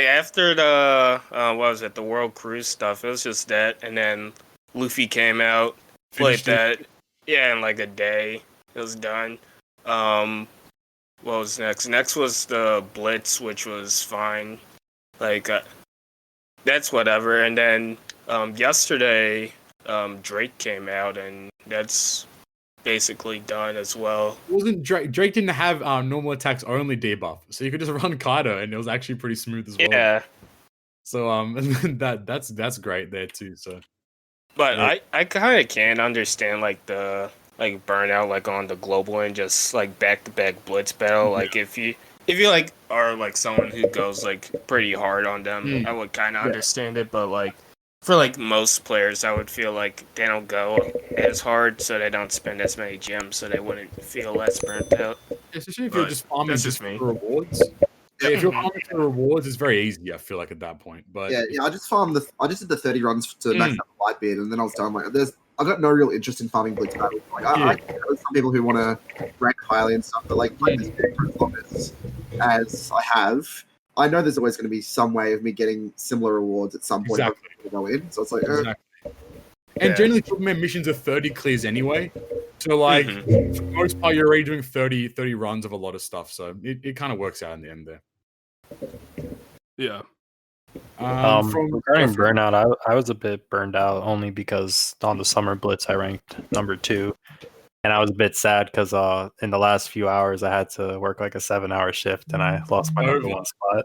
after the what was it, the World Cruise stuff, it was just that, and then Luffy came out, played Finished it. that, yeah, in like a day. It was done. What was next? Next was the Blitz, which was fine. Like that's whatever. And then yesterday, Drake came out, and that's basically done as well. Wasn't Drake didn't have normal attacks only debuff, so you could just run Kaido and it was actually pretty smooth as well. Yeah. So that's great there too. So But yeah. I kind of can't understand like the like burnout like on the global and just like back to back blitz battle. Like if you like are like someone who goes like pretty hard on them, I would kind of understand it. But like for like most players, I would feel like they don't go as hard, so they don't spend as many gems, so they wouldn't feel less burnt out. Especially if you're But just farming that's just just me. for rewards. Yeah, if you're farming for rewards, it's very easy. I feel like at that point, but Yeah, I just did the 30 runs to max out the light bid, and then I was done. Like, I got no real interest in farming blitz battles. Like, I know some people who want to rank highly and stuff, but like playing this game for as long as I have, I know there's always going to be some way of me getting similar rewards at some point to go in. So it's like, exactly. And generally, Superman missions are 30 clears anyway. So like for the most part, you're already doing 30 runs of a lot of stuff. So it kind of works out in the end there. Yeah. Regarding burnout, I was a bit burned out only because on the summer blitz I ranked number 2, and I was a bit sad because in the last few hours I had to work like a 7-hour shift and I lost my number 1 spot.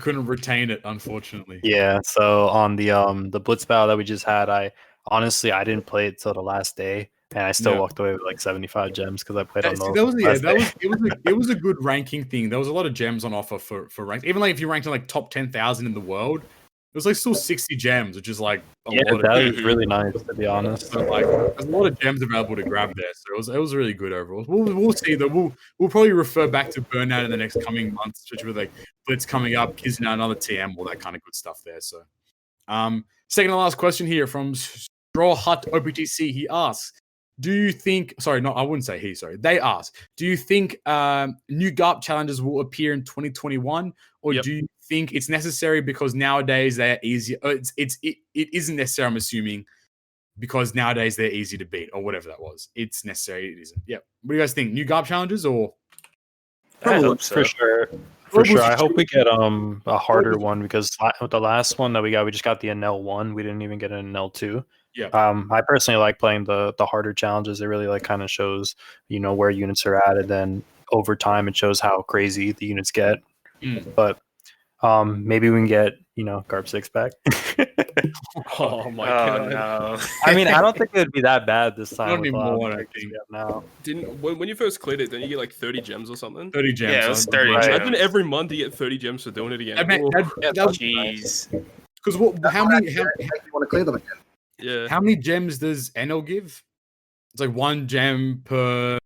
Couldn't retain it, unfortunately. Yeah, so on the blitz battle that we just had, I didn't play it till the last day, and I still walked away with like 75 gems because I played on the it was a good ranking thing. There was a lot of gems on offer for ranks. Even like if you ranked in like top 10,000 in the world, it was like still 60 gems, which is like that was really nice to be honest. So like there's a lot of gems available to grab there. So it was really good overall. We'll see though. We'll probably refer back to burnout in the next coming months, especially with like Blitz coming up, Kizuna, another TM, all that kind of good stuff there. So second and last question here from Straw Hut OPTC. He asks, do you think they ask, do you think new GARP challenges will appear in 2021, or do you think it's necessary because nowadays they're easier? It isn't necessary, I'm assuming, because nowadays they're easy to beat, or whatever that was. It's necessary, it isn't. Yeah. What do you guys think? New GARP challenges, or? I hope so. For sure. I hope we get a harder one, because with the last one that we just got the NL1. We didn't even get an NL2. Yeah. I personally like playing the harder challenges. It really like kind of shows where units are at, and then over time it shows how crazy the units get. But maybe we can get GARP 6 back. Oh my god! No. I mean, I don't think it would be that bad this time. Not anymore, I think. Now. When you first cleared it, then you get like 30 gems or something. 30 gems. Yeah, it was 30 gems. Imagine every month you get 30 gems for doing it again. Jeez. Because how many you want to clear them again? Yeah. How many gems does NL give? It's like 1 gem per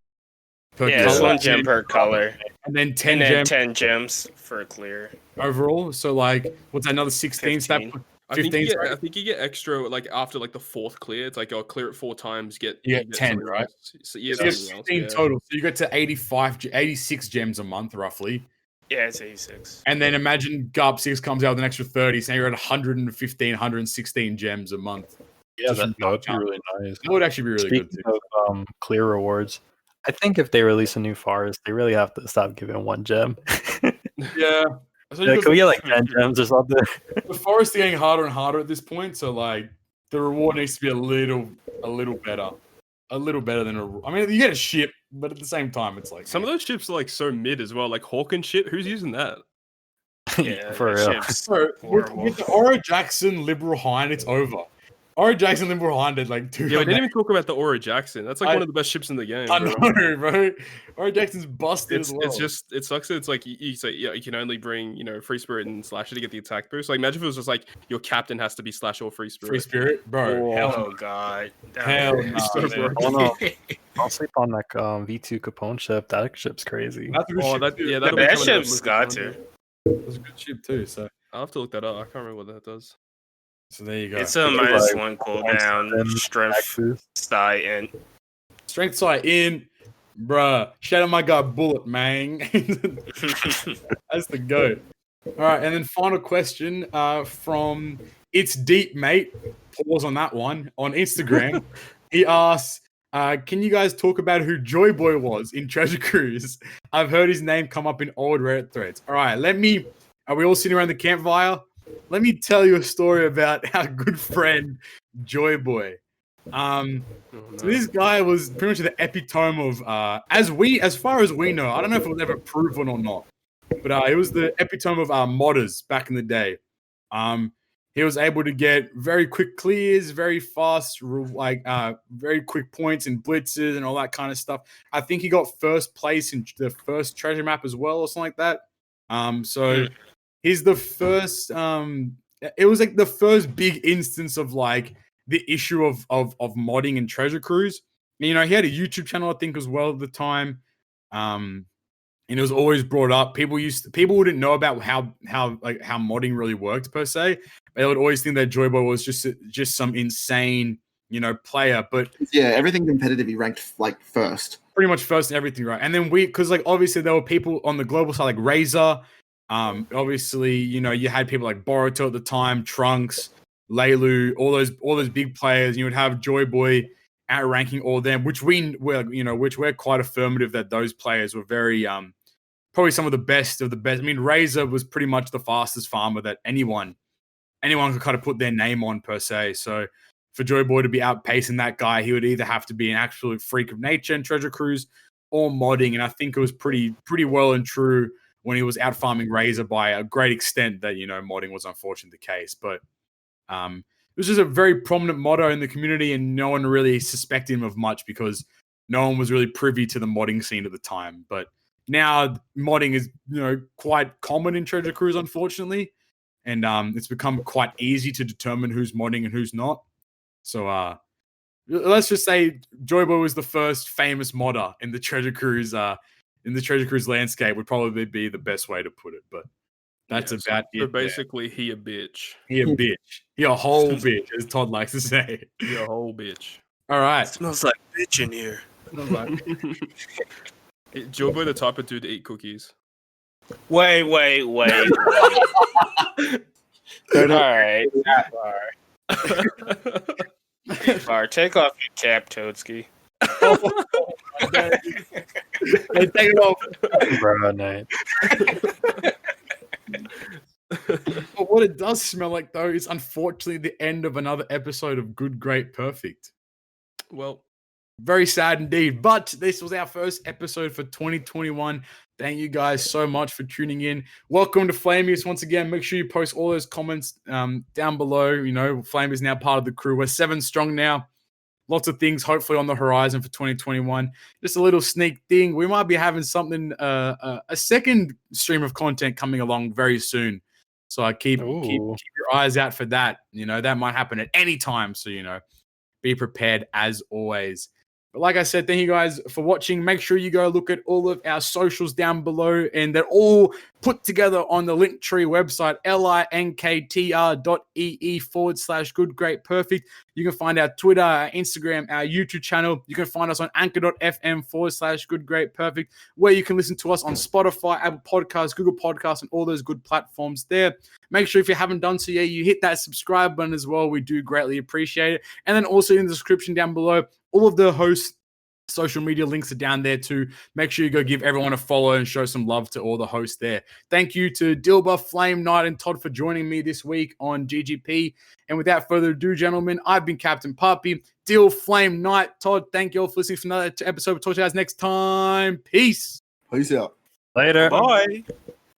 Yeah, it's color. 1 gem per color. And then 10 And then gems 10 gems for a clear. overall. So like, what's that, another 16? 15. I think you get extra like after like the 4th clear. It's like I'll clear it 4 times, get 10, something right? else. So yeah, So you get 15 total. So you get to 86 gems a month roughly. Yeah, it's 86. And then imagine GARP 6 comes out with an extra 30, so you're at 115, 116 gems a month. Yeah, that would be really nice. That would actually be really good. Speaking of clear rewards, I think if they release a new forest, they really have to stop giving 1 gem. Yeah. So can we get like 10 gems or something? The forest is getting harder and harder at this point, so like the reward needs to be a little better. A little better than I mean, you get a ship, but at the same time, it's like some of those ships are like so mid as well. Like Hawken ship, who's using that? Yeah, for real. So, with the Oro Jackson Liberal Hind, it's over. Oro Jackson Liberal Hind did like 2. Yeah, we didn't even talk about the Oro Jackson. That's like one of the best ships in the game. I know, bro. Oro Jackson's busted as well. It's just, it sucks that it's like you say, you can only bring Free Spirit and Slasher to get the attack boost. Like imagine if it was just like your captain has to be Slash or Free Spirit. Free Spirit, bro. Oh god. Hell no. I'll sleep on that V2 Capone ship. That ship's crazy. That's a good ship. That ship's got to. That's a good ship too. So I'll have to look that up. I can't remember what that does. So there you go. It's a -1 cooldown, strength, sty, and Strength side in, bruh. Shout out my guy Bullet, man. That's the goat. All right, and then final question from It's Deep, mate. Pause on that one on Instagram. He asks, can you guys talk about who Joy Boy was in Treasure Cruise? I've heard his name come up in old Reddit threads. All right, are we all sitting around the campfire? Let me tell you a story about our good friend Joy Boy. So this guy was pretty much the epitome of, as far as we know, I don't know if it was ever proven or not, but it was the epitome of modders back in the day. He was able to get very quick clears, very fast, very quick points and blitzes and all that kind of stuff. I think he got first place in the first treasure map as well, or something like that. So he's the first. It was like the first big instance of like the issue of modding in Treasure Cruise. You know, he had a YouTube channel, I think, as well at the time. And it was always brought up. People wouldn't know about how modding really worked per se. They would always think that Joy Boy was just some insane, player. But yeah, everything competitive he ranked like first. Pretty much first in everything, right? And then because like obviously there were people on the global side like Razor. Obviously, you had people like Boruto at the time, Trunks, Leilu, all those big players. You would have Joy Boy outranking all of them, which we're quite affirmative that those players were very probably some of the best of the best. I mean, Razor was pretty much the fastest farmer that anyone could kind of put their name on per se. So for Joy Boy to be outpacing that guy, he would either have to be an absolute freak of nature in Treasure Cruise or modding. And I think it was pretty well and true when he was out farming Razor by a great extent that, modding was unfortunately the case. But it was just a very prominent motto in the community and no one really suspected him of much because no one was really privy to the modding scene at the time. But now modding is, quite common in Treasure Cruise, unfortunately. And it's become quite easy to determine who's modding and who's not. So let's just say Joy Boy was the first famous modder in the Treasure Cruise landscape would probably be the best way to put it. But that's about it. So basically, he a bitch. He a bitch. He a whole bitch, as Todd likes to say. He a whole bitch. All right. It smells like bitch in here. Joe Boy the type of dude to eat cookies. Wait. All right. Bar, take off your cap, Toadskii. Hey, take it off. Bro, night. But what it does smell like, though, is unfortunately the end of another episode of Good, Great, Perfect. Well, very sad indeed. But this was our first episode for 2021. Thank you guys so much for tuning in. Welcome to Flamevious once again. Make sure you post all those comments down below. Flame is now part of the crew. We're 7 strong now. Lots of things hopefully on the horizon for 2021. Just a little sneak thing. We might be having something, a second stream of content coming along very soon. So keep your eyes out for that. That might happen at any time. So, be prepared as always. But like I said, thank you guys for watching. Make sure you go look at all of our socials down below, and they're all put together on the Linktree website, linktr.ee/good, great, perfect. You can find our Twitter, our Instagram, our YouTube channel. You can find us on anchor.fm/good, great, perfect, where you can listen to us on Spotify, Apple Podcasts, Google Podcasts, and all those good platforms there. Make sure if you haven't done so yet, you hit that subscribe button as well. We do greatly appreciate it. And then also in the description down below, all of the hosts' social media links are down there too. Make sure you go give everyone a follow and show some love to all the hosts there. Thank you to Dylba, Flame, Knight, and Todd for joining me this week on GGP. And without further ado, gentlemen, I've been Captain Papi, Dill, Flame, Knight, Todd. Thank you all for listening for another episode. We'll talk to you guys next time. Peace. Peace out. Later. Bye.